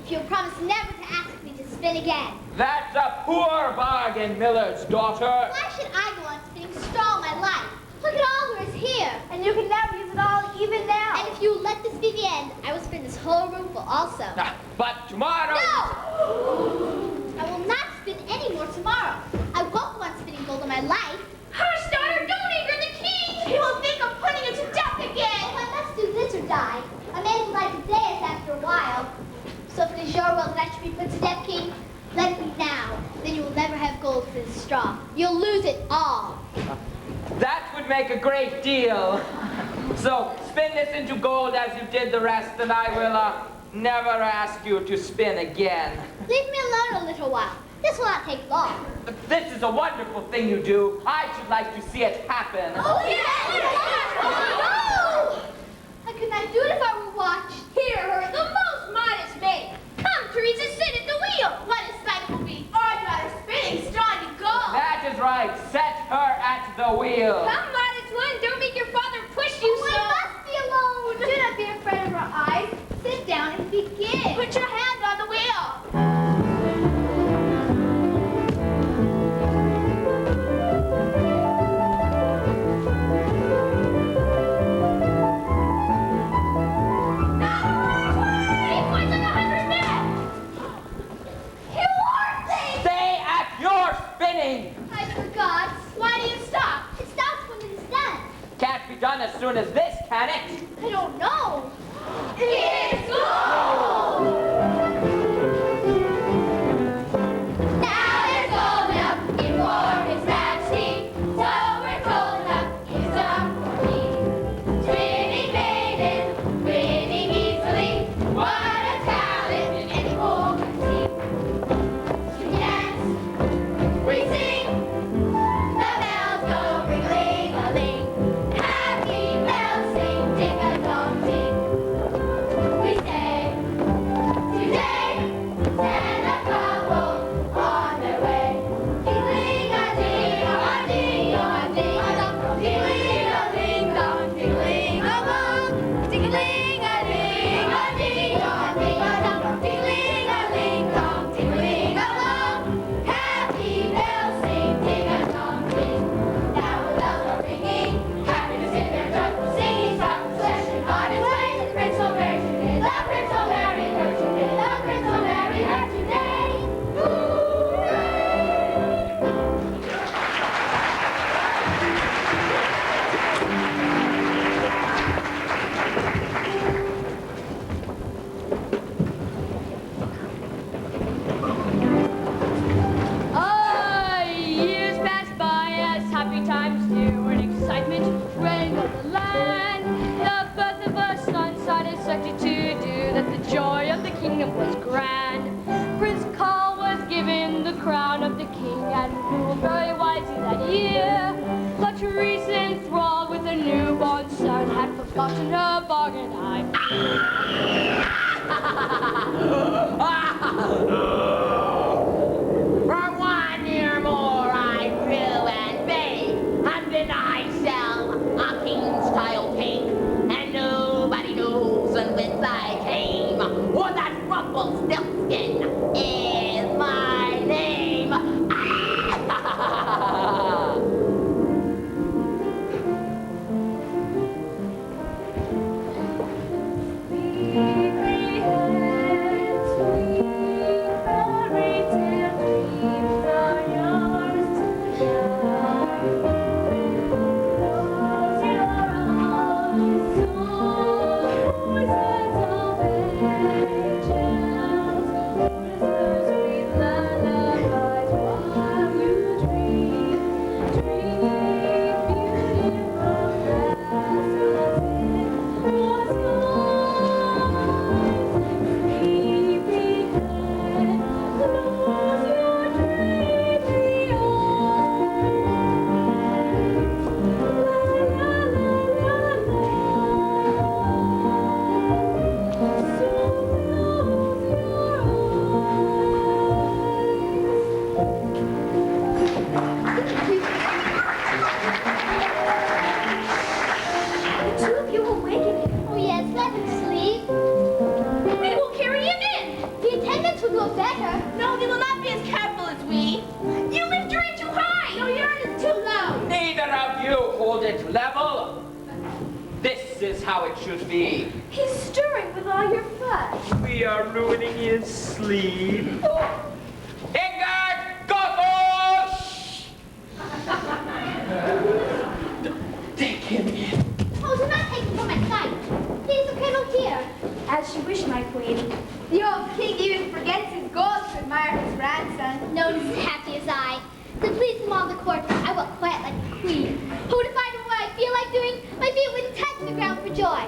if you'll promise never to ask me to spin again. That's a poor bargain, miller's daughter. Why should I go on spinning straw all my life? Look at all there is here. And you can never use it all, even now. And if you will let this be the end, I will spin this whole roomful also. But tomorrow... No! I will not spin any more tomorrow. I won't go on spinning gold in my life. Hush, daughter, don't anger the king! He will think of putting you to death again! Oh, I must do this or die. A man will die today as after a while. So if it is your will that I should be put to death, king, let it be now. Then you will never have gold for this straw. You'll lose it all. That would make a great deal. So spin this into gold as you did the rest, and I will never ask you to spin again. Leave me alone a little while. This will not take long. This is a wonderful thing you do. I should like to see it happen. Oh, yes! Oh, no! How could I do it if I were watched? Hear her, the most modest maid. Come, Teresa, sit at the wheel. What a sight will be. Our daughter spinning straw to gold. That is right. Set her at the wheel. Come, modest one, don't make your father push you We so. must be alone. Do not be afraid of our eyes. Sit down and begin. Put your hand on the wheel. Stay at your spinning. I forgot. Why do you stop? It stops when it is done. Can't be done as soon as this, can it? I don't know. It's gold! Now there's gold enough in war his majesty. So we're gold enough is done for me. Spinning maiden, winning easily. What a talent any fool can see. We dance, we sing. The bells go ring-a-ling-a-ling. Happy bells sing, ding-a-dong-ding. We say, watching her bargain. For 1 year more I brew and bake, and then I sell a king's child cake, and nobody knows whence I came. For that Rumplestiltzkin is my name. Level. This is how it should be. He's stirring with all your fuss. We are ruining his sleep. Ingard, go! Take him in. Oh, do not take him from my sight. Leave the cradle here. As you wish, my queen. The old king even forgets his gold to admire his grandson. No one is as happy as I. To please him all the court, I will quiet like a queen. Who would find out what I feel like doing? My feet wouldn't touch the ground for joy.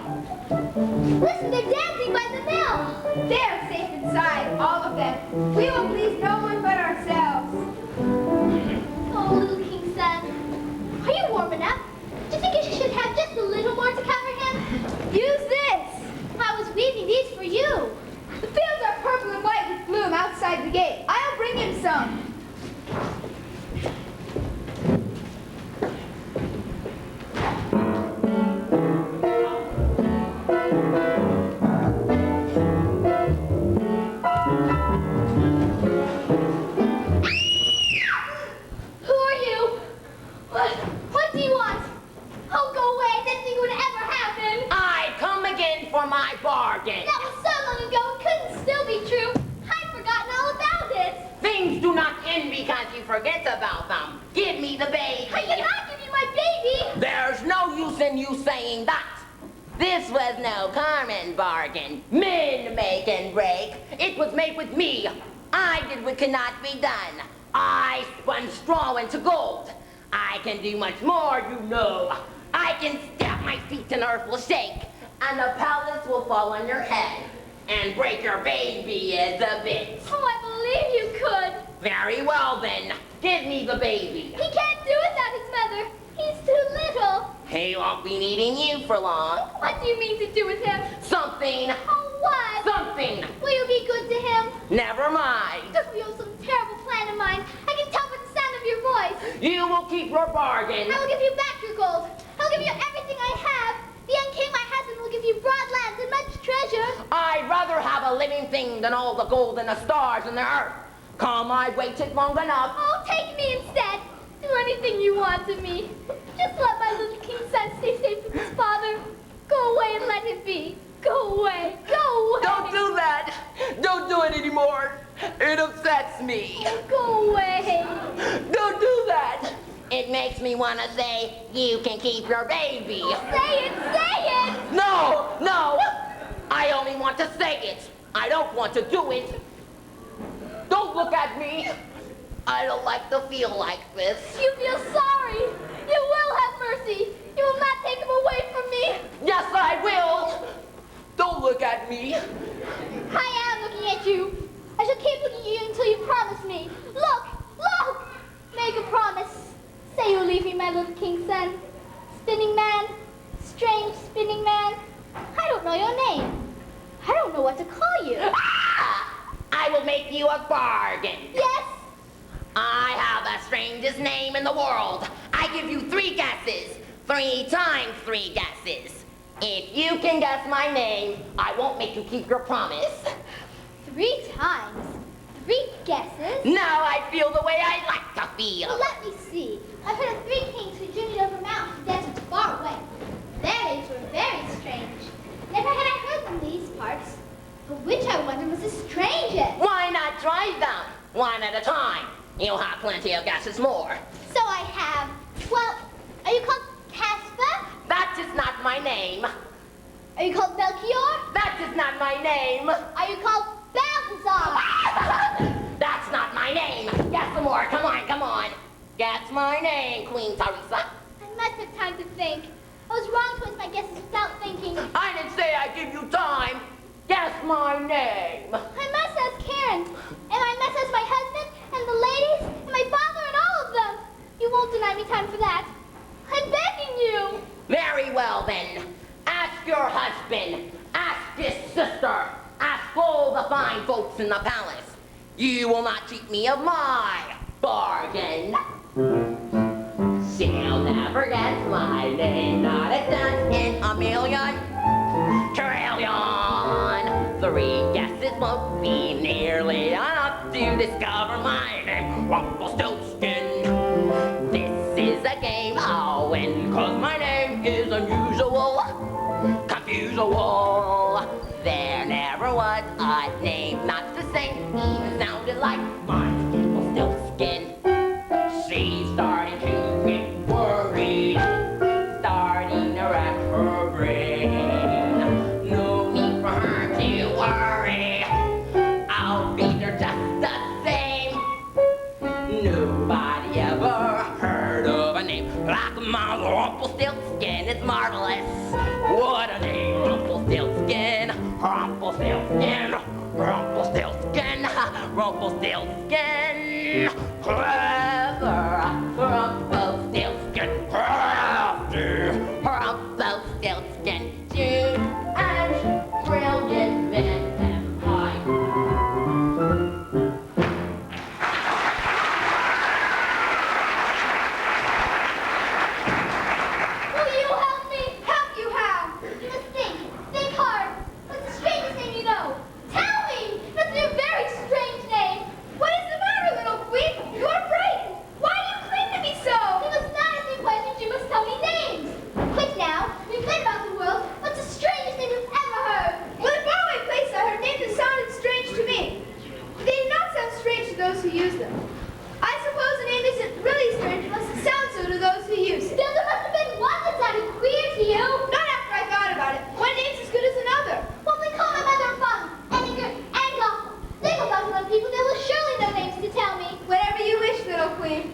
Listen, they're dancing by the mill. They are safe inside, all of them. We will please no one but ourselves. Oh, little king's son. Are you warm enough? Do you think you should have just a little more to cover him? Use this. I was weaving these for you. The fields are purple and white with bloom outside the gate. I'll bring him some. What do you want? Oh, go away. Didn't think it would ever happen. I come again for my bargain. That was so long ago. It couldn't still be true. I'd forgotten all about it. Things do not end because you forget about them. Give me the baby. I cannot give you my baby. There's no use in you saying that. This was no common bargain. Men make and break. It was made with me. I did what cannot be done. I spun straw into gold. I can do much more, you know. I can stamp my feet and earth will shake, and the palace will fall on your head, and break your baby as a bit. Oh, I believe you could. Very well then, give me the baby. He can't do without his mother. He's too little. He won't be needing you for long. What do you mean to do with him? Something. Oh, what? Something. Will you be good to him? Never mind. Don't you have some terrible plan of mine? I can tell by the sound of your voice. You will keep your bargain. I will give you back your gold. I'll give you everything I have. The young king, my husband, will give you broad lands and much treasure. I'd rather have a living thing than all the gold and the stars and the earth. Come, I waited long enough. Oh, take me instead. Do anything you want to me. Just let my little king's son stay safe with his father. Go away and let him be. Go away. Go away. Don't do that. Don't do it anymore. It upsets me. Go away. Don't do that. It makes me want to say, you can keep your baby. Say it. Say it. No, no. I only want to say it. I don't want to do it. Don't look at me. I don't like to feel like this. You feel sorry. You will have mercy. You will not take him away from me. Yes, I will. Don't look at me. I am looking at you. I shall keep looking at you until you promise me. Look, look. Make a promise. Say you'll leave me, my little king's son. Spinning man, strange spinning man. know your name. I don't know what to call you. I will make you a bargain. Yes? I have the strangest name in the world. I give you 3 guesses. 3 times 3 guesses. If you can guess my name, I won't make you keep your promise. 3 times? 3 guesses? Now I feel the way I like to feel. Well, let me see. I've heard of 3 kings who journeyed over mountains and deserts far away. Their names were very strange. Never had I heard them these parts. But which I wonder was the strangest? Why not try them? 1 at a time. You'll have plenty of guesses more. So I have, well, are you called Casper? That is not my name. Are you called Melchior? That is not my name. Are you called Balthazar? That's not my name. Guess some more. Come on, come on. Guess my name, Queen Teresa. I must have time to think. I was wrong to answer my guesses without thinking. I didn't say I give you time. Guess my name. I must ask Karen, and I must ask my husband, and the ladies, and my father, and all of them. You won't deny me time for that. I'm begging you. Very well, then. Ask your husband. Ask his sister. Ask all the fine folks in the palace. You will not cheat me of my bargain. She'll never guess my name. Not a chance in a million trillion. 3 guesses won't be nearly enough to discover my name. Rumplestiltzkin. This is a game I'll win, 'cause my name is unusual, confusable. There never was a name not the same, even sounded like mine. Rumplestiltzkin. She's starting to get worried, starting to rack her brain. No need for her to worry, I'll beat her just the same. Nobody ever heard of a name like my Rumplestiltzkin. It's marvelous. What a name, Rumplestiltzkin. Rumplestiltzkin. Rumpelstiltskin, Rumpelstiltskin, clever, Rumpelstiltskin, crafty, Rumpelstiltskin, cute and brilliant man am I. Will you help me? Help you how? You must think hard. What's the strangest name you know? Tell me! That's a very strange name. What is the matter, little queen? You're frightened. Why do you cling to me so? You must not ask me questions, you must tell me names. Quick now, we've been about the world. What's the strangest name you've ever heard? Well, in faraway places, I heard names that sounded strange to me. They do not sound strange to those who use them. I suppose a name isn't really strange unless it sounds so to those who use it. Still, there must have been one that sounded queer to you. Not after I thought about it. One name's as good as another. When we call my mother and father, Edgar and Gothel, think about the people, they will surely know names to tell me. Whatever you wish, little queen.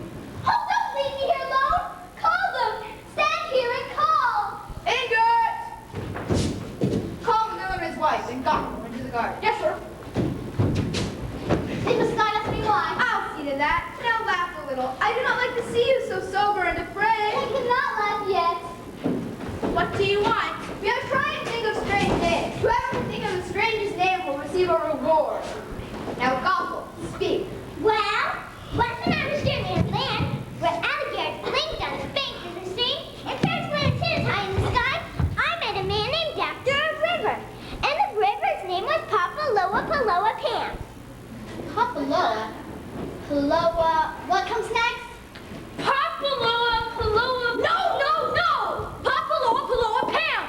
Oh, don't leave me here alone. Call them. Stand here and call. Ingrid! Call the miller and his wife and Gothel into the garden. Yes, sir. They must not ask me why. I'll see to that. Now laugh a little. I do not like to see you so sober and afraid. I cannot laugh yet. What do you want? We are trying to think of strange names. Whoever can think of the strangest name will receive a reward. Now, Gothel, speak. Well, once when I was journeying in land, where alligators blinked on his face in the sea, and birds flew antennas high in the sky, I met a man named Doctor of River. And the river's name was Papaloa Paloa Pam. Papaloa? Paloa, what comes next? Papaloa, Paloa. No! Papaloa, Paloa, Pam.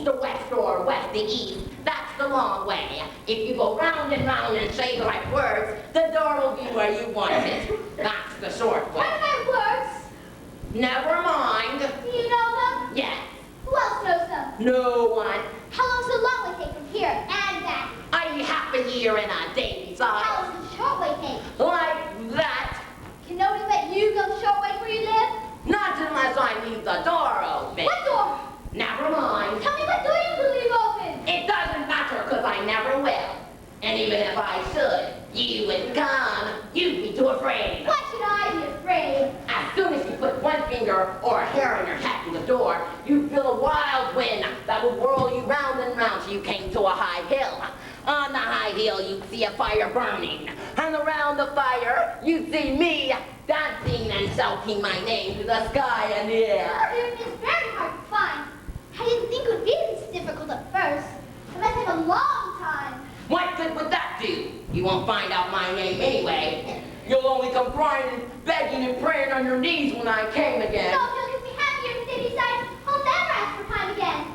east to west or west to east. That's the long way. If you go round and say the right words, the door will be where you want it. That's the short way. What are my words? Never mind. Do you know them? Yes. Who else knows them? No one. How long's the long way take from here and back? I half a year in a day's How eye. long's the short way take? Like that. Can nobody let you go the short way where you live? Not unless I leave the door open. What door? Never mind. Tell me what door you can leave open. It doesn't matter because I never will. And even if I should, you wouldn't come. You'd be too afraid. Why should I be afraid? As soon as you put one finger or a hair on your hat in the door, you'd feel a wild wind that would whirl you round and round till you came to a high hill. On the high hill, you'd see a fire burning. And around the fire, you'd see me dancing and shouting my name to the sky and the air. Hearing is very hard to find. I didn't think it would be this difficult at first. It might take a long time. What good would that do? You won't find out my name anyway. You'll only come crying and begging and praying on your knees when I came again. So if you'll give me half a year in the day besides, I'll never ask for time again.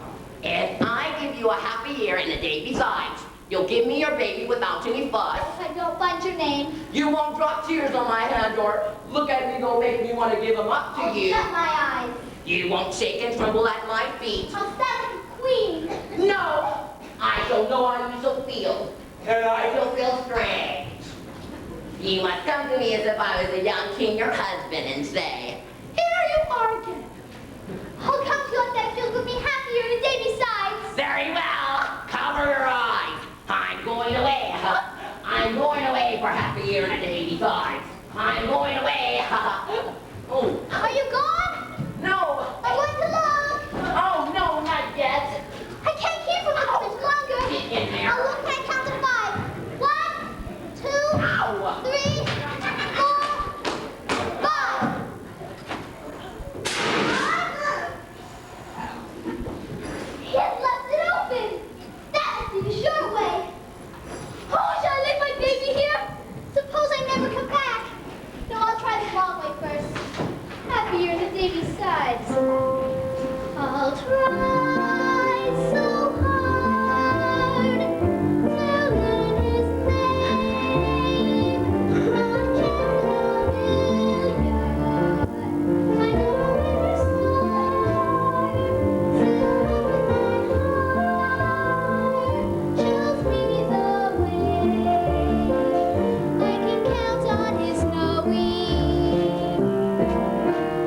If I give you a happy year and a day besides, you'll give me your baby without any fuss. If I don't find your name, You won't drop tears on my hand or look at me gonna make me want to give them up to I'll you. shut my eyes. You won't shake and tremble at my feet. I'll stand like a queen. No! I shall know how you shall feel, and I shall feel strange. You must come to me as if I was a young king, your husband, and say, here you are again. I'll come to you like that if you'll give me half a year and a day besides. Very well. Cover your eyes. I'm going away. I'm going away for half a year and a day besides. I'm going away. Oh, Are you gone? no. I'm going to look. Oh, no, not yet. I can't keep from it much longer. Get in there. I'll look and count to 5. 1, 2, Ow. 3, 4, 5. He has left it open. That must be the short way. Oh, shall I leave my baby here? Suppose I never come back. No, I'll try the long way first. Happy year and the day besides. I'll try so hard to learn his name. From Cambodia, I know where to start. Till my heart shows me the way. I can count on his knowing.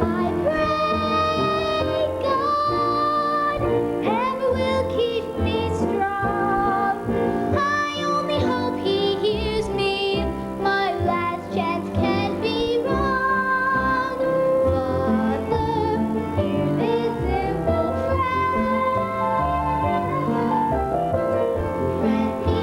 I pray God ever will keep me strong. I only hope he hears me. My last chance can be wrong. Father, hear this simple prayer. Grant me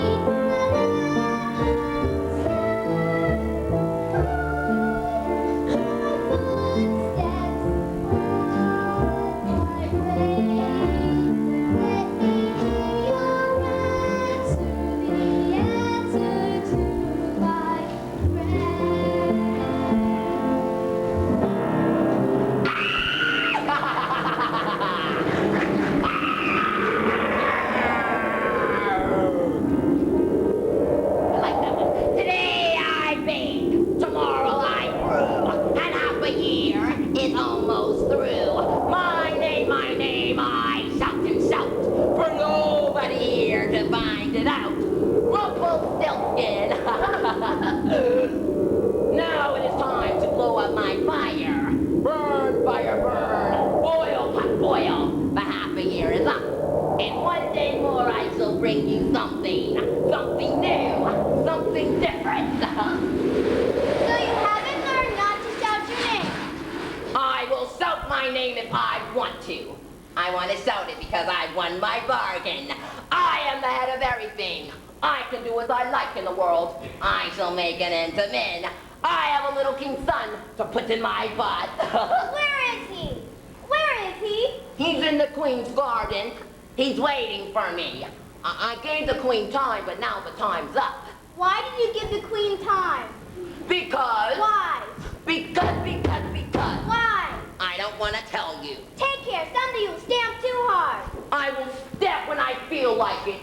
I like that one. Today I baked, tomorrow I brew, and half a year is almost through. My name, I shout and shout, for nobody here to find it out. Rumplestiltzkin. Now it is time to blow up my fire. Burn, fire, burn. Boil, hot boil. The half a year is up. And one day more I shall bring you something new, something different. So you haven't learned not to shout your name. I will shout my name if I want to. I want to shout it because I won my bargain. I am the head of everything. I can do as I like in the world. I shall make an end to men. I have a little king's son to put in my butt. Where is he? Where is he? He's in the queen's garden. He's waiting for me. I gave the queen time, but now the time's up. Why did you give the queen time? Because... Why? Because... Why? I don't want to tell you. Take care. Someday you'll stamp too hard. I will step feel like it.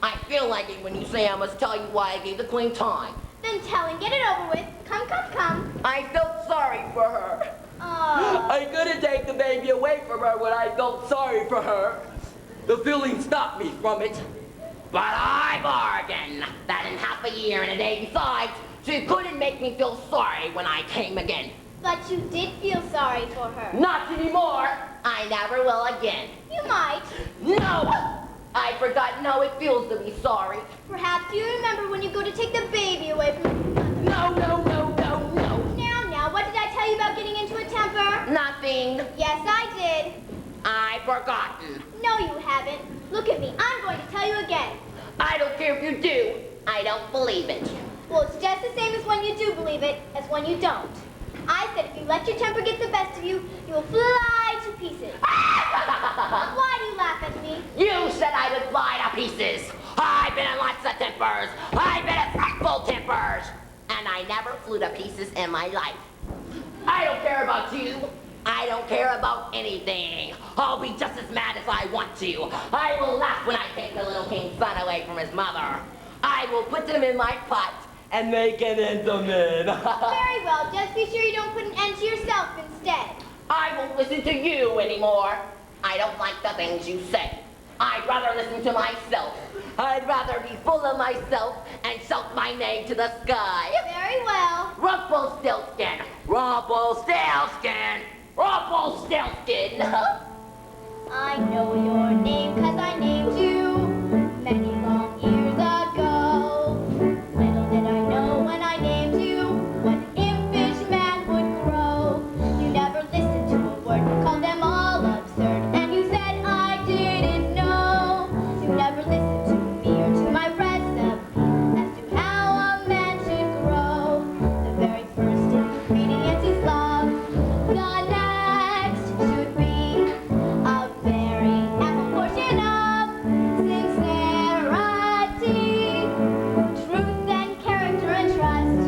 I feel like it when you say I must tell you why I gave the queen time. Then tell and get it over with. Come, come, come. I felt sorry for her. Oh. I couldn't take the baby away from her when I felt sorry for her. The feeling stopped me from it. But I bargained that in half a year and a day besides, she couldn't make me feel sorry when I came again. But you did feel sorry for her. Not anymore. I never will again. You might. No! I've forgotten how it feels to be sorry. Perhaps you remember when you go to take the baby away from the mother. No, no, no, no, no. Now, what did I tell you about getting into a temper? Nothing. Yes, I did. I've forgotten. No, you haven't. Look at me. I'm going to tell you again. I don't care if you do. I don't believe it. Well, it's just the same as when you do believe it as when you don't. I said if you let your temper get the best of you, you will fly to pieces. Why do you laugh at me? You said I would fly to pieces. I've been in lots of tempers. I've been in frightful tempers. And I never flew to pieces in my life. I don't care about you. I don't care about anything. I'll be just as mad as I want to. I will laugh when I take the little king's son away from his mother. I will put him in my pot and make an end of him. Very well. Just be sure you don't put an end to yourself instead. I won't listen to you anymore. I don't like the things you say. I'd rather listen to myself. I'd rather be full of myself and shout my name to the sky. Very well. Rumplestiltzkin! Rumplestiltzkin! Rumplestiltzkin! I know your name 'cause I named you many long years ago. Little did I know when I named you what an impish man would grow. You never listened to a word, called them all absurd, and you said I didn't know. You never listened to me or to my recipe as to how a man should grow. The very first ingredient is love. The next should be a very ample portion of sincerity, truth and character and trust.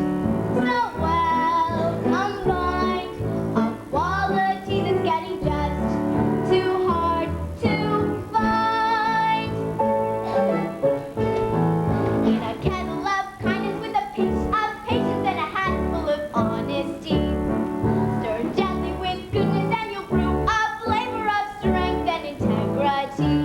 So well combined, a quality that's getting just too hard to find. In a kettle of kindness with a pinch of patience and a handful of honesty. Stir gently with goodness and you'll brew a flavor of strength and integrity.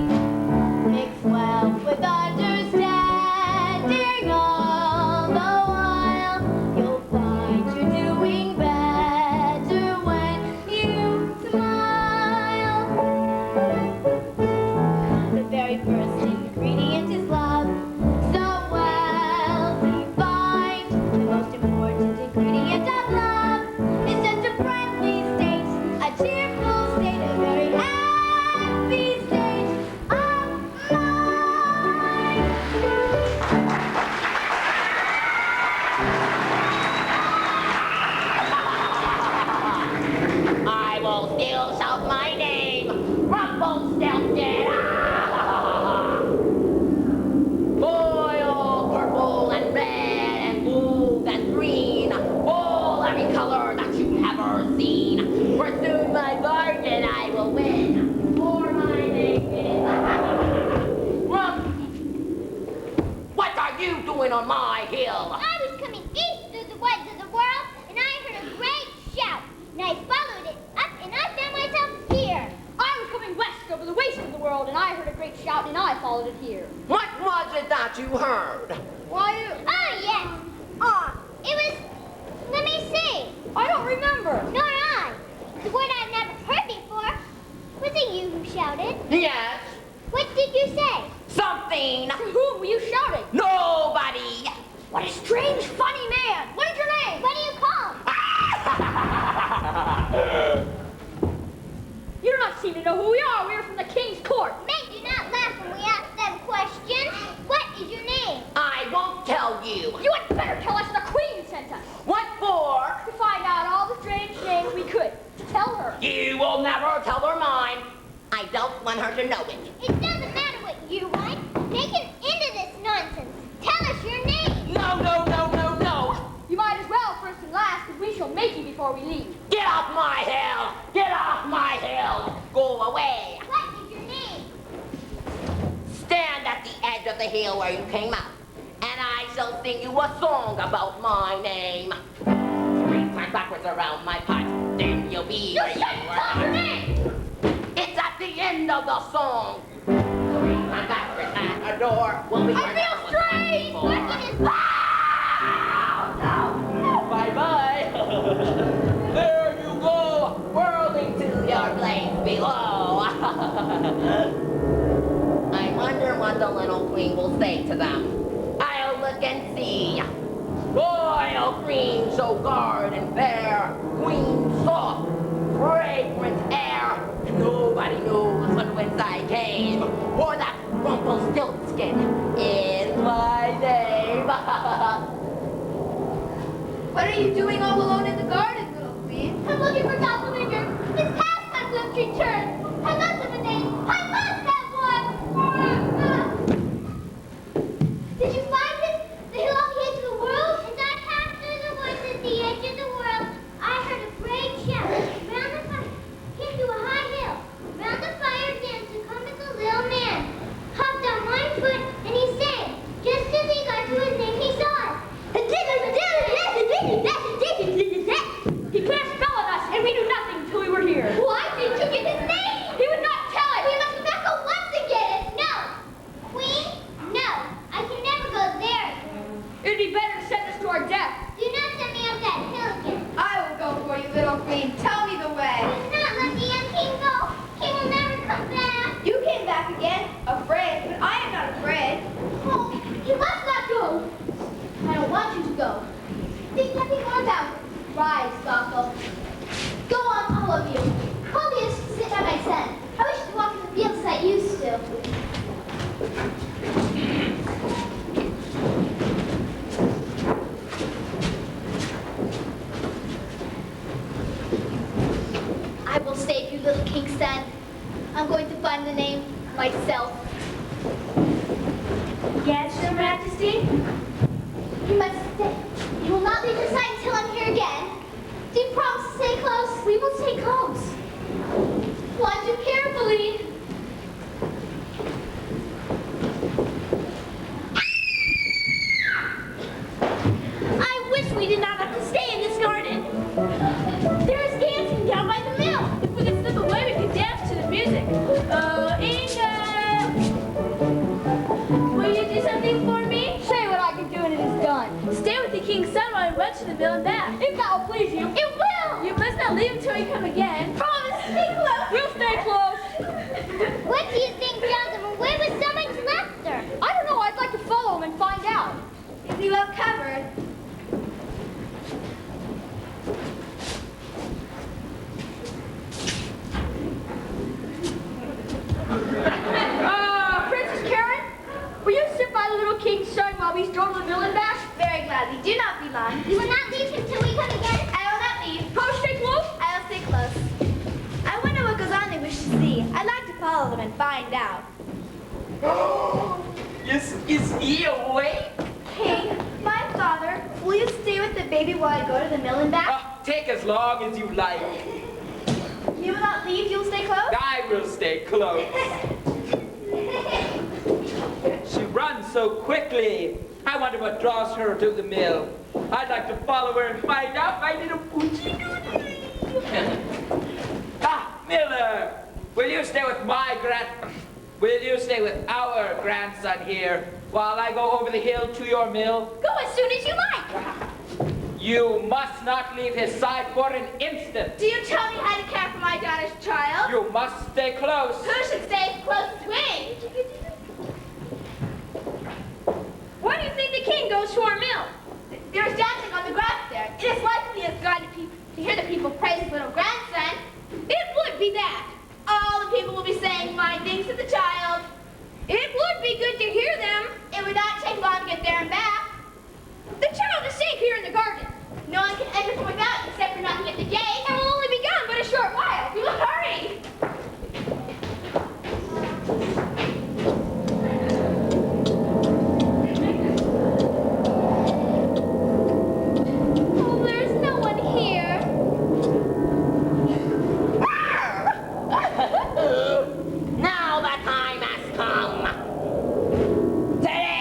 Mix well with understanding all the while. You'll find you're doing better when you smile. The very first ingredient is love. So well defined. The most important ingredient of love is just a friendly state, a cheerful state, a very happy state of mind. I will still shout my name, Rumplestiltzkin. Oil, purple and red and blue and green, all every color that you've ever seen. For soon my bargain I will win, for my name is What are you doing on my hill? I was coming east through the woods of the world, and I heard a great shout. And I followed it up, and I found myself here. I was coming west over the waste of the world, and I heard a great shout, and I followed it here. What was it that you heard? Why, Oh, yes. It was, let me see. I don't remember. Nor I. The word I've never heard before. Was it you who shouted? Yes, What did you say? something. To whom were you shouting? Nobody. What a strange, funny man. What is your name? What do you call? You do not seem to know who we are. We are from the king's court. Men do not laugh when we ask them questions. What is your name? I won't tell you. You had better tell us the queen sent us. What for? To find out all the strange names we could. To tell her. You will never tell her mine. I don't want her to know it. It doesn't matter what you want. Make an end of this nonsense. Tell us your name. No, no, no, no, no. You might as well, first and last, because we shall make you before we leave. Get off my hill. Get off my hill. Go away. What is your name? Stand at hill where you came out, and I shall sing you a song about my name. 3 times backwards around my pot, then you'll be where you were. It's at the end of the song. 3 times backwards at a door will be where I feel strange. Look at his Bye-bye. There you go, whirling to your place below. I wonder what the little queen will say to them. I'll look and see. Royal queen, so garden fair, queen soft, fragrant air. Nobody knows what whence I came, or that Rumplestiltzkin is my name. What are you doing all alone in the garden, little queen? I'm looking for Doppelganger. His past has left returned. I must have a name. I must have one. Did you find it? The hill on the edge of the world? As I passed through the woods at the edge of the world, I heard a great shout. Round the fire, came to a high hill. Round the fire danced a comical little man. Hopped on one foot and he sang. Just as he got to his name, he saw it. He put a spell on us, and we knew nothing until we were here. Why didn't you get his name? He would not tell it. We must back up once and get it. No. Queen? No. I can never go there. It'd be better to send us to our death. Do not send me up that hill again. I will go for you, little queen. Tell me the way. Do not let the young king go. He will never come back. You came back again, afraid, but I am not afraid. Oh, you must not go. I don't want you to go. Think nothing more about it. Rise, Gothel. Go on, all of you. Only used to sit by my son. I wish to walk in the fields as I used to. I will save you, little king's son. I'm going to find the name myself. Yes, Your Majesty? You must stay. You will not leave the side until I'm here again. Do you promise to stay close? We will stay close. Watch it carefully. I wish we did not have to stay in this garden. There is dancing down by the mill. If we could slip away, we could dance to the music. Oh, Inga! Will you do something for me? Say what I can do and it is done. Stay with the king's son while he runs to the mill and back. If that will please you. It will. You must not leave until we come again. Promise, stay close. We'll stay close. What do you think, Jasmine? Where was so much laughter? I don't know. I'd like to follow him and find out. Is he well covered? Princess Karen, will you sit by the little king's son while we stroll to the mill and back? Very gladly. Do not be long. You will not leave him till we come again? I will not leave. Oh, stay close. I'll stay close. I wonder what goes on they wish to see. I'd like to follow them and find out. Is he awake? King, my father, will you stay with the baby while I go to the mill and back? Take as long as you like. You will not leave? You'll stay close? I will stay close. She runs so quickly. I wonder what draws her to the mill. I'd like to follow her and find out my little poochie doodly. Miller, will you stay with our grandson here while I go over the hill to your mill? Go as soon as you like. You must not leave his side for an instant. Do you tell me how to care for my daughter's child? You must stay close. Who should stay close to me? Why do you think the king goes to our mill? There is dancing on the grass there. It is likely he has gone to hear the people praise his little grandson. It would be that. All the people will be saying fine things to the child. It would be good to hear them. It would not take long to get there and back. The child is safe here in the garden. No one can enter from without except for knocking at the gate. And will only be gone but a short while. We will hurry. Oh, there's no one here. Now the time has come. Today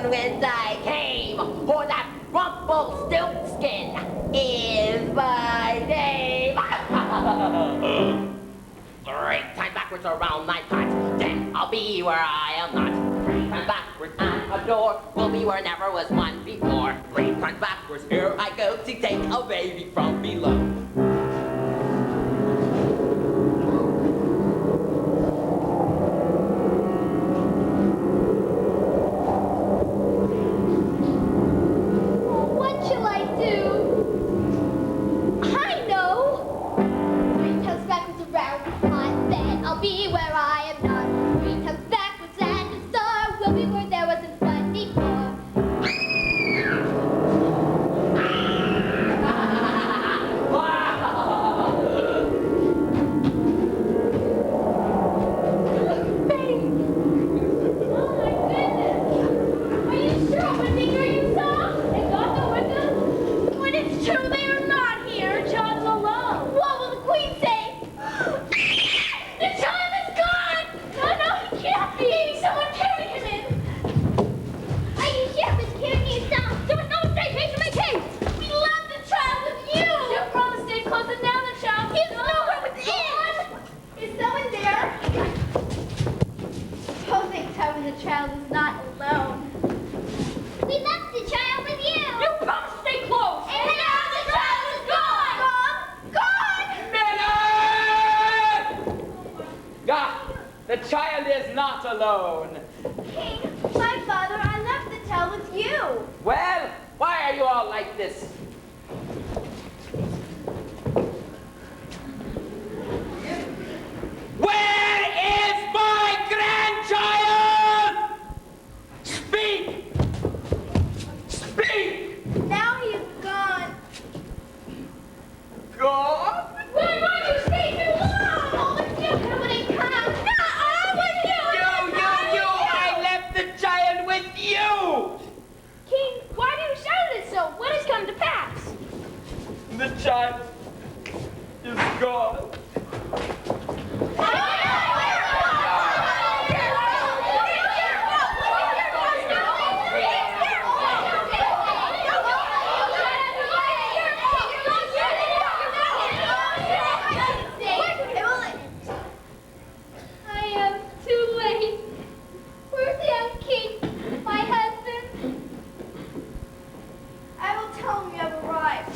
on whence I came, for that Rumplestiltzkin is my name. 3 times backwards around my pot, then I'll be where I am not. 3 times backwards at a door, will be where never was one before. 3 times backwards, here I go to take a baby from below. What shall I do? I know. 3 times backwards around my bed, I'll be where I am not. 3 times backwards and a star will be where there wasn't one before. The child is not alone. We left the child with you. You promised to stay close. And now the child is gone. Gone. Minute! Ah, the child is not alone. King, my father, I left the child with you. Well, why are you all like this? Where is my grandchild? Speak! Speak! Now he's gone. God? Why would you stay too long? Oh, with you, when he comes. No, with you. You! I left the child with you! King, why do you shout it so? What has come to pass? The child is gone. I am too late. Where's the young king, my husband? I will tell him you have arrived.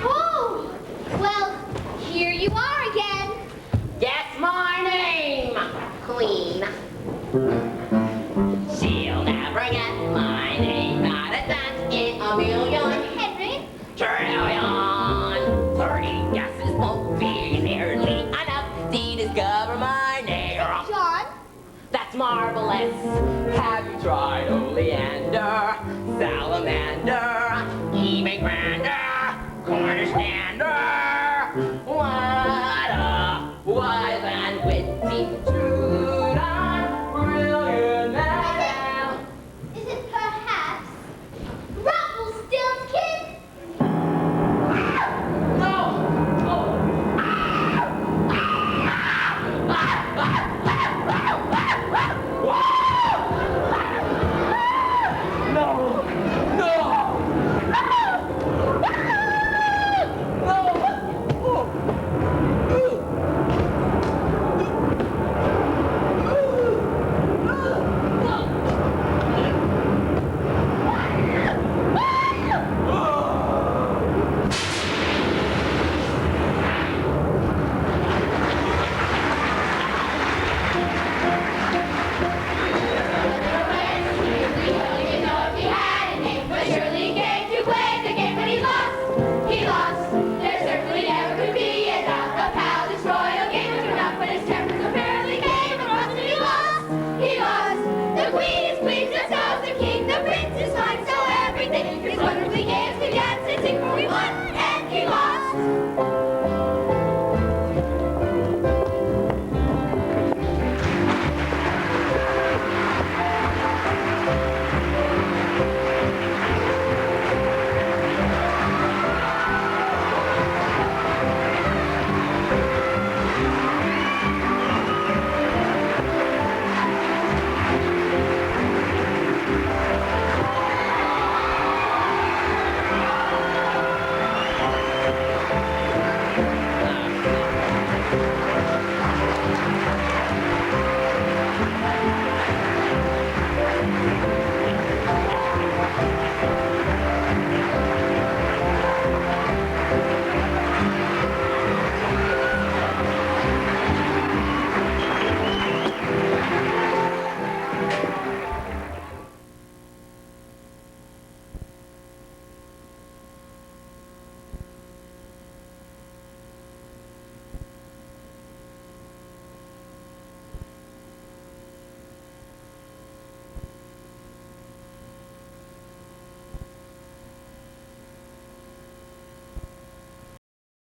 Oh, well, here you are again. Guess my name, Queen. She'll never get my name, not a dance in a million